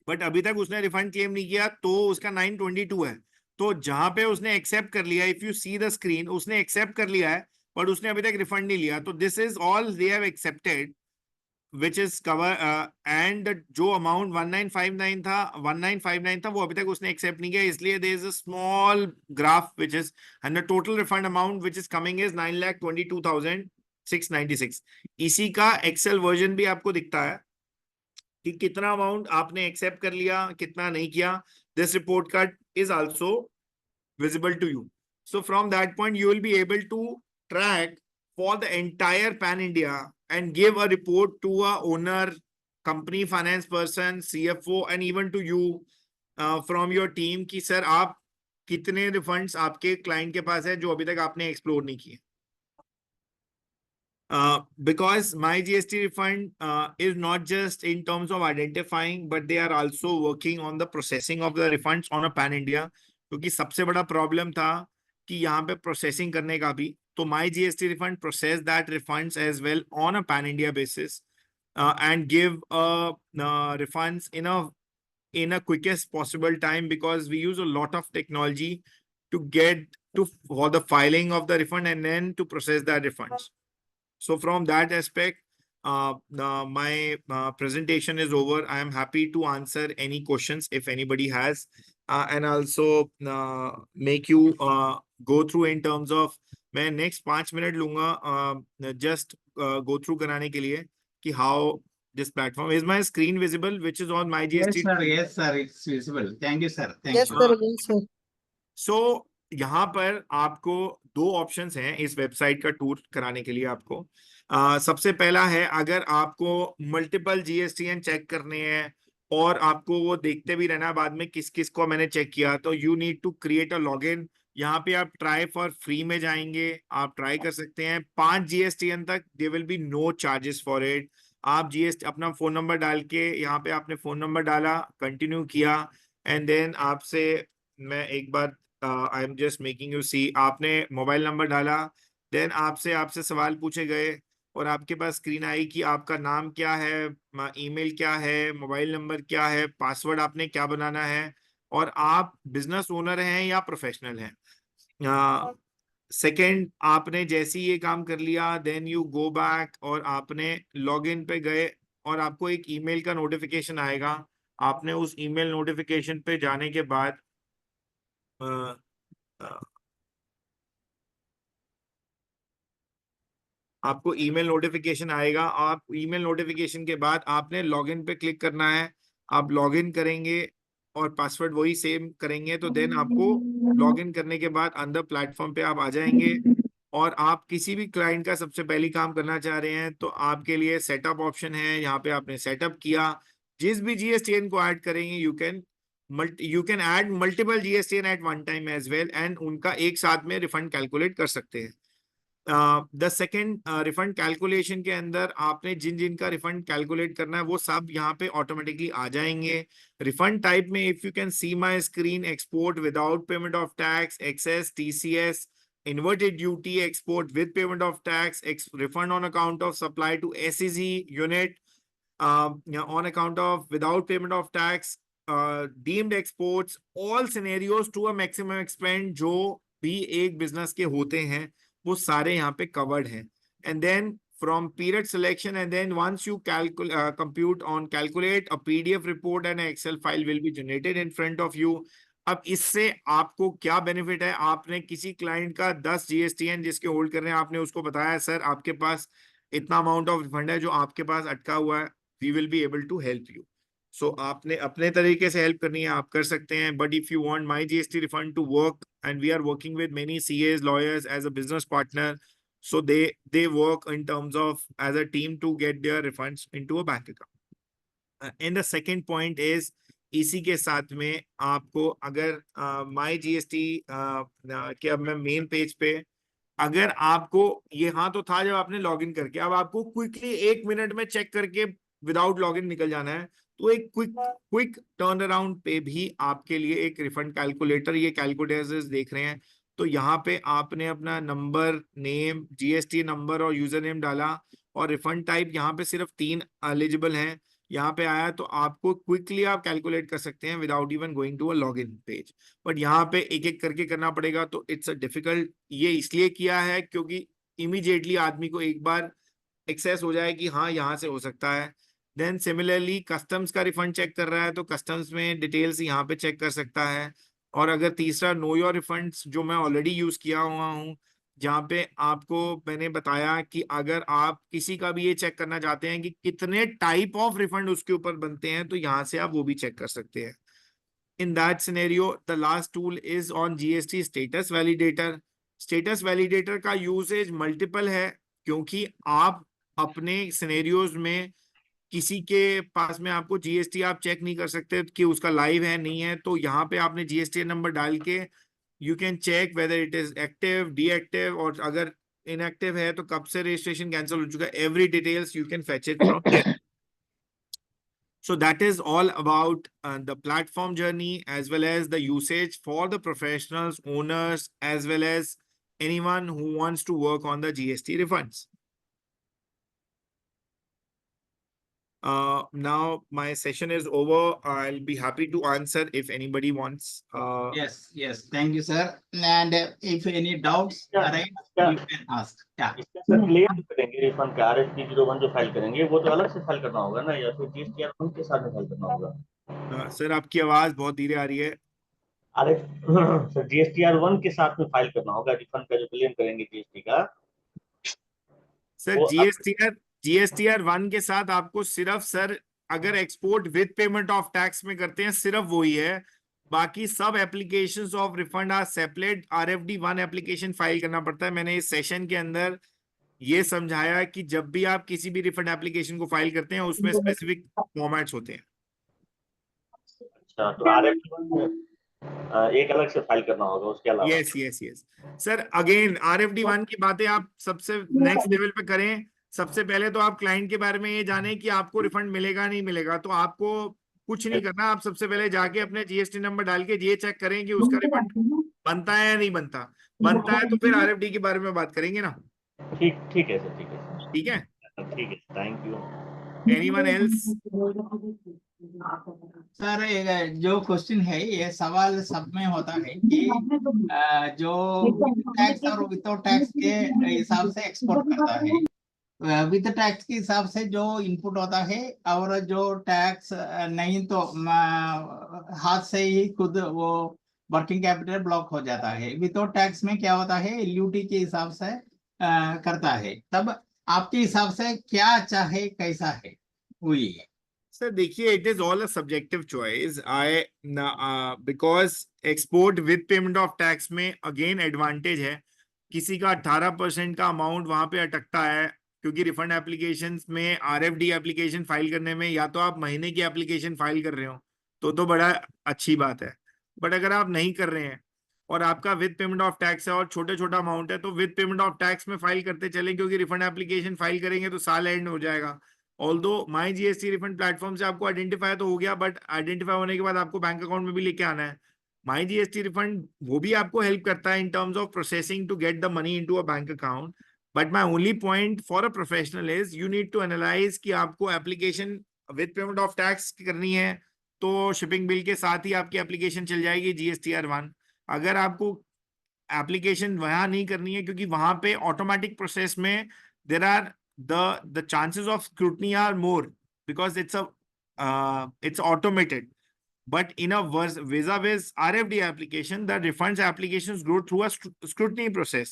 बट अभी तक उसने रिफंड क्लेम नहीं किया तो उसका 922 है। तो जहां पे उसने एक्सेप्ट कर लिया, if you see the screen, उसने एक्सेप्ट कर लिया है बट उसने अभी तक रिफंड नहीं लिया, तो this is all they have accepted which is cover and जो अमाउंट 1959 था वो अभी तक उसने एक्सेप्ट नहीं किया, इसलिए there is a small graph which is and the total refund amount which is coming is 9,22,696। इसी का एक्सेल वर्जन भी आपको दिखता है कि कितना अमाउंट आपने एक्सेप्ट कर लिया, कितना नहीं किया। This report card is also visible to you. So from that point, you will be able to track for the entire Pan India and give a report to a owner, company finance person, CFO, and even to you from your team कि sir आप कितने refunds आपके client के पास है जो अभी तक आपने एक्सप्लोर नहीं किए। Because my GST refund is not just in terms of identifying, but they are also working on the processing of the refunds on a pan India. क्योंकि सबसे बड़ा प्रॉब्लम था कि यहाँ पे प्रोसेसिंग करने का भी, तो my GST refund process that refunds as well on a pan India basis and give refunds in a quickest possible time, because we use a lot of technology to get to for the filing of the refund and then to process that refunds. So from that aspect, my presentation is over. I am happy to answer any questions if anybody has, and also make you go through in terms of मैं next 5 minute लूंगा just go through कराने के लिए कि how this platform is my screen visible, which is on my GST. Yes, sir, it's visible. Thank you, sir. Thank Yes, you. sir. Yes, sir. So यहाँ पर आपको दो options हैं इस वेबसाइट का टूर कराने के लिए आपको। सबसे पहला है अगर आपको मल्टीपल जीएसटीएन चेक करने हैं और आपको वो देखते भी रहना बाद में किस किस को मैंने चेक किया, तो you need to create a login. यहाँ पे आप ट्राई फॉर फ्री में जाएंगे, आप ट्राई कर सकते हैं 5 जीएसटीएन तक, there will be no charges for it. आप जीएसटी अपना फोन नंबर डाल के यहाँ पे आपने फोन नंबर डाला, कंटिन्यू किया एंड देन आपसे मैं एक बार I am just making you see, आपने मोबाइल नंबर डाला, देन आपसे सवाल पूछे गए और आपके पास स्क्रीन आई कि आपका नाम क्या है, ईमेल क्या है, मोबाइल नंबर क्या है, पासवर्ड आपने क्या बनाना है और आप बिजनेस ओनर हैं या प्रोफेशनल हैं। सेकेंड, आपने जैसे ही ये काम कर लिया देन यू गो बैक और आपने लॉगिन पे गए और आपको एक ईमेल का नोटिफिकेशन आएगा। आपने उस ईमेल नोटिफिकेशन पे जाने के बाद आपको ईमेल नोटिफिकेशन आएगा। आप ईमेल नोटिफिकेशन के बाद आपने लॉगिन पे क्लिक करना है, आप लॉगिन करेंगे और पासवर्ड वही सेम करेंगे, तो देन आपको लॉगिन करने के बाद अंदर प्लेटफॉर्म पे आप आ जाएंगे और आप किसी भी क्लाइंट का सबसे पहली काम करना चाह रहे हैं तो आपके लिए सेटअप ऑप्शन है। यहाँ पे आपने सेटअप किया, जिस भी जीएसटीएन को ऐड करेंगे you can add multiple GSTN at one time as well and उनका एक साथ में रिफंड कैलकुलेट कर सकते हैं। द सेकेंड रिफंड कैलकुलेशन के अंदर आपने जिन जिन का रिफंड कैलकुलेट करना है वो सब यहाँ पे ऑटोमेटिकली आ जाएंगे। रिफंड टाइप में if you can see my screen, export without payment of tax, excess, TCS, inverted duty, export with payment of tax, refund on account of supply to SEZ unit, on account of without payment of tax, deemed exports, all scenarios to a maximum extent जो भी एक business के होते हैं वो सारे यहाँ पे covered हैं। And then from period selection, and then once you compute on calculate, a PDF report and an Excel file will be generated in front of you। अब इससे आपको क्या बेनिफिट है? आपने किसी क्लाइंट का 10 GSTN जिसके होल्ड कर रहे हैं, आपने उसको बताया सर आपके पास इतना अमाउंट ऑफ रिफंड है जो आपके पास अटका हुआ है, we will be able to help you. So आपने अपने तरीके से हेल्प करनी है, आप कर सकते हैं। But if you want my GST refund to work, and we are working with many CAs, lawyers as a business partner, so they work in terms of as a team to get their refunds into a bank account। And the second point is इसी के साथ में आपको अगर माई GST के अब मैं main page पे, अगर आपको ये हाँ तो था जब आपने लॉगिन करके, अब आपको क्विकली 1 मिनट में चेक करके विदाउट लॉगिन निकल जाना है, तो एक क्विक टर्न अराउंड पे भी आपके लिए एक रिफंड कैलकुलेटर, ये कैलकुलेटर्स देख रहे हैं तो यहाँ पे आपने अपना नंबर, नेम, GST नंबर और यूजर नेम डाला, और रिफंड टाइप यहाँ पे सिर्फ 3 एलिजिबल हैं, यहाँ पे आया तो आपको क्विकली आप कैलकुलेट कर सकते हैं without even going to a login page. बट यहाँ पे एक एक करके करना पड़ेगा तो इट्स अ डिफिकल्ट। ये इसलिए किया है क्योंकि इमीडिएटली आदमी को एक बार एक्सेस हो जाए कि हाँ यहाँ से हो सकता है। देन सिमिलरली कस्टम्स का रिफंड चेक कर रहा है तो कस्टम्स में डिटेल्स यहाँ पे चेक कर सकता है। और अगर तीसरा नो योर रिफंड्स जो मैं ऑलरेडी यूज किया हुआ हूँ, जहाँ पे आपको मैंने बताया कि अगर आप किसी का भी ये चेक करना चाहते हैं कि कितने टाइप ऑफ रिफंड उसके ऊपर बनते हैं तो यहाँ से आप वो भी चेक कर सकते हैं। In that scenario, the last tool is on GST status validator। Status validator का यूसेज मल्टीपल है क्योंकि आप अपने सिनेरियोज में किसी के पास में आपको GST आप चेक नहीं कर सकते कि उसका लाइव है नहीं है, तो यहाँ पे आपने GST नंबर डाल के you can check whether it is active, deactive, और अगर inactive है तो कब से registration cancel हो चुका है, every details you can fetch it from there। So that is all about the platform journey as well as the usage for the professionals, owners, as well as anyone who wants to work on the GST refunds। Now my session is over. I'll be happy to answer if anybody wants। Yes, thank you, sir. And if any doubts arise, you can ask. Yeah. इसका sir claim करेंगे refund का RFP 01 जो file करेंगे वो तो अलग से file करना होगा ना, या फिर GSTR 1 के साथ में फाइल करना होगा? सर आपकी आवाज बहुत धीरे आ रही है। अरे सर GSTR 1 के साथ में फाइल करना होगा रिफंड का जो क्लेम करेंगे GST का। सर GSTR 1 के साथ आपको सिर्फ सर अगर export with payment of tax में करते हैं सिर्फ वही है, बाकी सब applications of refund are separate. RFD 1 application file करना पड़ता है। मैंने इस सेशन के अंदर ये समझाया कि जब भी आप किसी भी रिफंड एप्लीकेशन को फाइल करते हैं उसमें स्पेसिफिक फॉर्मेट्स होते हैं। अच्छा, तो RFD 1 में एक अलग से फाइल करना होगा उसके अलावा? यस सर, अगेन RFD 1 की बातें आप सबसे नेक्स्ट लेवल पे करें। सबसे पहले तो आप क्लाइंट के बारे में ये जाने कि आपको रिफंड मिलेगा नहीं मिलेगा, तो आपको कुछ नहीं करना। आप सबसे पहले जाके अपने GST नंबर डाल के ये चेक करें कि उसका रिफंड बनता है या नहीं बनता। बनता है तो फिर RFD के बारे में बात करेंगे ना। ठीक है सर, ठीक है, thank you. Anyone else? Sir जो क्वेश्चन है, ये सवाल सब में होता है कि जो टैक्स और विदाउट टैक्स के हिसाब से एक्सपोर्ट करता है, विद टैक्स के हिसाब से जो इनपुट होता है, और जो टैक्स नहीं तो हाथ से ही खुद वो वर्किंग कैपिटल ब्लॉक हो जाता है। विदाउट टैक्स में क्या होता है, LUT के हिसाब से करता है। तब आपके हिसाब से क्या चाहे कैसा है हुई है? सर देखिए, it is all a subjective choice. Because export with payment of tax में अगेन एडवांटेज है, किसी का 18% का अमाउंट वहां पे अटकता है, क्योंकि रिफंड एप्लीकेशन में RFD एप्लीकेशन फाइल करने में या तो आप महीने की एप्लीकेशन फाइल कर रहे हो तो बड़ा अच्छी बात है। बट अगर आप नहीं कर रहे हैं और आपका विद पेमेंट ऑफ टैक्स है और छोटे छोटा अमाउंट है, तो विद पेमेंट ऑफ टैक्स में फाइल करते चलें, क्योंकि रिफंड एप्लीकेशन फाइल करेंगे तो साल एंड हो जाएगा। ऑल्दो माई जीएसटी रिफंड प्लेटफॉर्म से आपको आइडेंटिफाई तो हो गया, बट आइडेंटिफाई होने के बाद आपको बैंक अकाउंट में भी लेके आना है। माई जीएसटी रिफंड वो भी आपको हेल्प करता है in terms of processing to get the money into a bank account, but my only point for a professional is you need to analyse कि आपको application with payment of tax करनी है तो शिपिंग बिल के साथ ही आपकी application चल जाएगी GSTR1। अगर आपको एप्लीकेशन वहां नहीं करनी है, क्योंकि वहां पे ऑटोमेटिक प्रोसेस में there are the chances of scrutiny are more because it's automated, but in a vis-a-vis RFD application, the refunds applications go through a scrutiny process.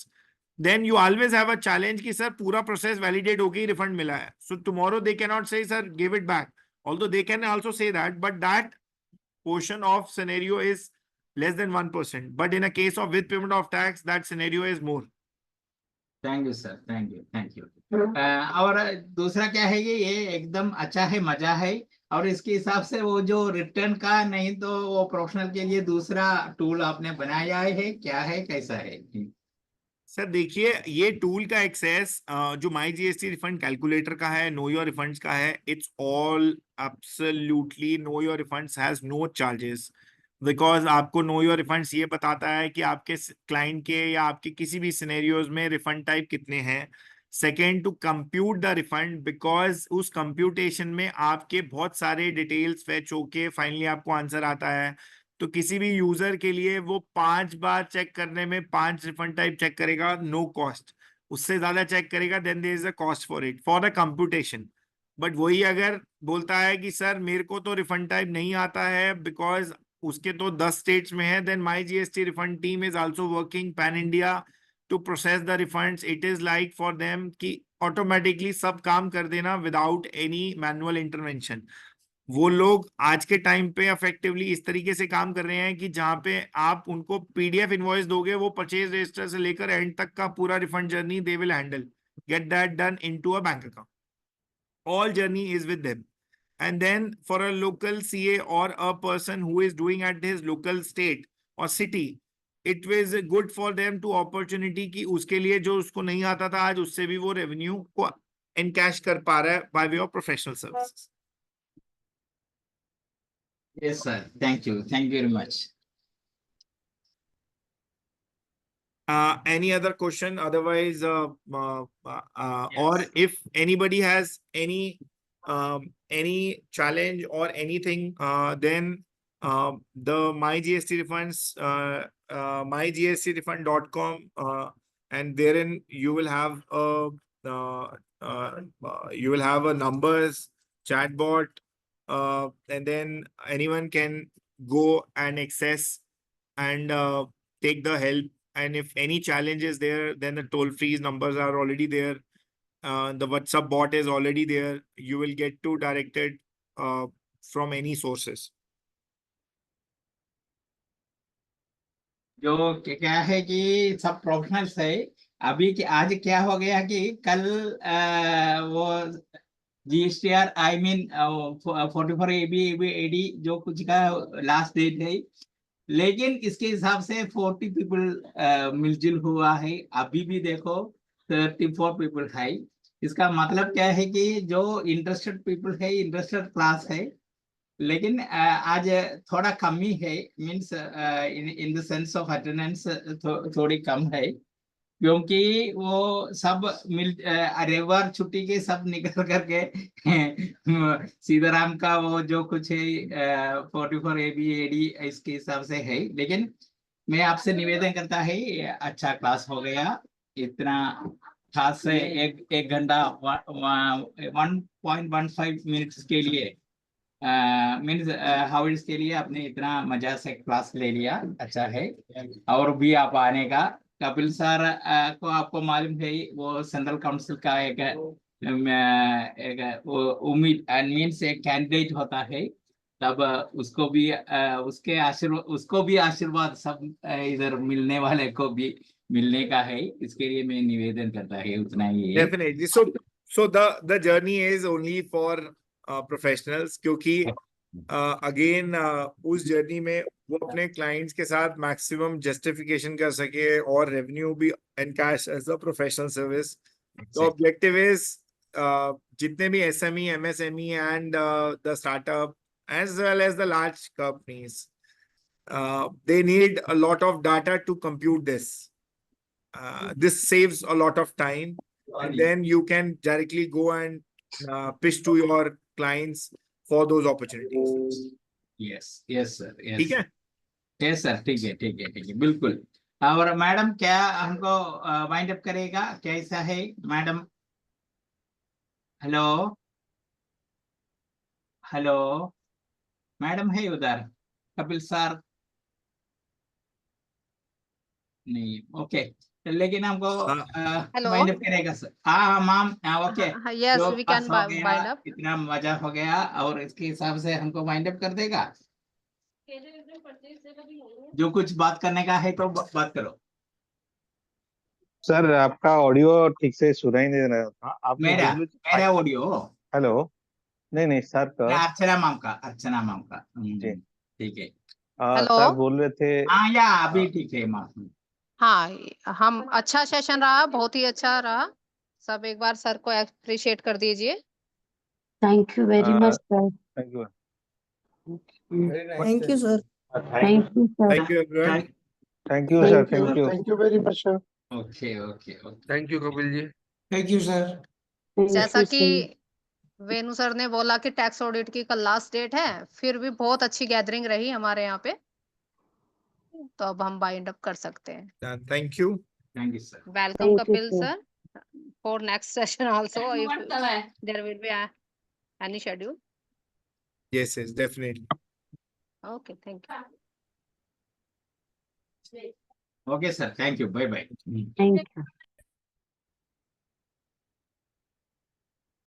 Then you always have a challenge कि sir पूरा process validate होके ही refund मिला है, so tomorrow they cannot say sir give it back, although they can also say that, but that portion of scenario is less than 1%, but in a case of with payment of tax that scenario is more. Thank you sir, thank you. और दूसरा क्या है कि ये एकदम अच्छा है, मजा है, और इसके हिसाब से वो जो रिटर्न का नहीं तो वो प्रोफेशनल के लिए दूसरा टूल आपने बनाया है, क्या है, कैसा है? सर देखिए, ये टूल का एक्सेस जो माई जीएसटी रिफंड कैलकुलेटर का है, नो योर रिफंड्स का है, it's all absolutely know your refunds has no charges, because आपको नो योर रिफंड्स ये बताता है कि आपके क्लाइंट के या आपके किसी भी सिनेरियोज में रिफंड टाइप कितने हैं। Second, to compute the refund, because उस कंप्यूटेशन में आपके बहुत सारे डिटेल्स फेच होके फाइनली आपको आंसर आता है। तो किसी भी यूजर के लिए वो 5 बार चेक करने में 5 रिफंड टाइप चेक करेगा, नो कॉस्ट। उससे ज्यादा चेक करेगा then there is a cost for it, for the computation. But वही अगर बोलता है कि सर मेरे को तो रिफंड टाइप नहीं आता है बिकॉज उसके तो 10 स्टेट्स में है, then my GST refund team is also working pan India to process the refunds. It is like for them कि ऑटोमेटिकली सब काम कर देना विदाउट एनी मैनुअल इंटरवेंशन। वो लोग आज के टाइम पे इफेक्टिवली इस तरीके से काम कर रहे हैं कि जहां पे आप उनको पीडीएफ इनवॉइस दोगे, वो परचेज रजिस्टर से लेकर एंड तक का पूरा refund journey they will handle, get that done into a bank account, all journey is with them. And then for a local CA or a person who is doing at his local state or city, it was good for them to opportunity कि उसके लिए जो उसको नहीं आता था आज उससे भी वो रेवेन्यू को एनकैश कर पा रहा है by way of professional services. Yes sir, thank you very much. Any other question? Otherwise, or if anybody has any challenge or anything, then the My GST Refunds, mygstrefund.com, and therein you will have a numbers chatbot, and then anyone can go and access and take the help. And if any challenge is there, then the toll-free numbers are already there. The WhatsApp bot is already there. You will get to directed from any sources. जो क्या है कि सब professionals है। अभी आज क्या हो गया कि कल वो GSTR आई मीन 44 AD जो कुछ का लास्ट डेट है, लेकिन इसके हिसाब से 40 पीपल मिलजुल हुआ है। अभी भी देखो 34 पीपल है। इसका मतलब क्या है कि जो इंटरेस्टेड पीपल है, इंटरेस्टेड क्लास है, लेकिन आज थोड़ा कमी है, means in the sense of attendance थोड़ी कम है, क्योंकि वो सब रविवार छुट्टी के सब निकल करके सीताराम का वो जो कुछ है 44 AD इसके हिसाब से है। लेकिन मैं आपसे निवेदन करता है, अच्छा क्लास हो गया, इतना खास से एक घंटा 1.15 मिनट्स के लिए मीन्स हावर्स के लिए आपने इतना मजा से क्लास ले लिया, अच्छा है। और भी आप आने का, कपिल सर को आपको मालूम है वो सेंट्रल काउंसिल का एक उम्मीद मीन्स एक कैंडिडेट होता है, तब उसको भी आशीर्वाद सब इधर मिलने वाले को भी मिलने का है। इसके लिए मैं निवेदन करता है, उतना ही है। Definitely. So the journey is only for professionals, क्योंकि अगेन उस जर्नी में वो अपने क्लाइंट्स के साथ मैक्सिमम जस्टिफिकेशन कर सके और रेवेन्यू भी encash as a professional service. The objective is जितने भी SME, MSME and the startup as well as the large companies, they need a lot of data to compute this. This saves a lot of time, and then you can directly go and pitch to your clients for those opportunities. Yes, yes, sir. Yes. ठीक है? Yes sir, ठीक है, ठीक है, ठीक है, बिल्कुल. और मैडम क्या हमको वाइंड अप करेगा, कैसा है मैडम? हेलो, हेलो मैडम है उधर? कपिल सर नहीं, ओके. लेकिन हमको Hello. वाइंड अप करेगा सर. हाँ मैम, ओके. Yes, जो we पास can हो wind गया, up. इतना मजा हो गया, और इसके हिसाब से हमको वाइंड अप कर देगा. जो कुछ बात करने का है तो बात करो. सर आपका ऑडियो ठीक से सुनाई नहीं दे रहा था. आप मेरा मेरा ऑडियो. हेलो. नहीं सर का. अर्चना मैम का, अर्चना मैम का. जी. ठीक है. हेलो. सर बोल रहे थे. हाँ, या अभी ठीक है मैम. हाँ, हम अच्छा सेशन रहा, बहुत ही अच्छा रहा. सब एक बार सर को अप्रिशिएट कर दीजिए. Thank you very much, sir. Thank you. Thank you, sir. Thank you, sir. Thank you, everyone. Thank you sir. Thank you. Thank you very much, sir. Okay, okay, okay. Thank you Kapil ji. Thank you, sir. Thank जैसा you, कि sir. Venu sir ने बोला कि tax audit की कल last date है, फिर भी बहुत अच्छी गैदरिंग रही हमारे यहाँ पे. तो अब हम बाइंड अप कर सकते हैं. Thank you. Thank you sir. Welcome Thank you, Kapil sir. Sir for next session also if there will be any schedule. Yes, definitely. Okay, thank you. Okay sir, thank you, bye bye. Thank you.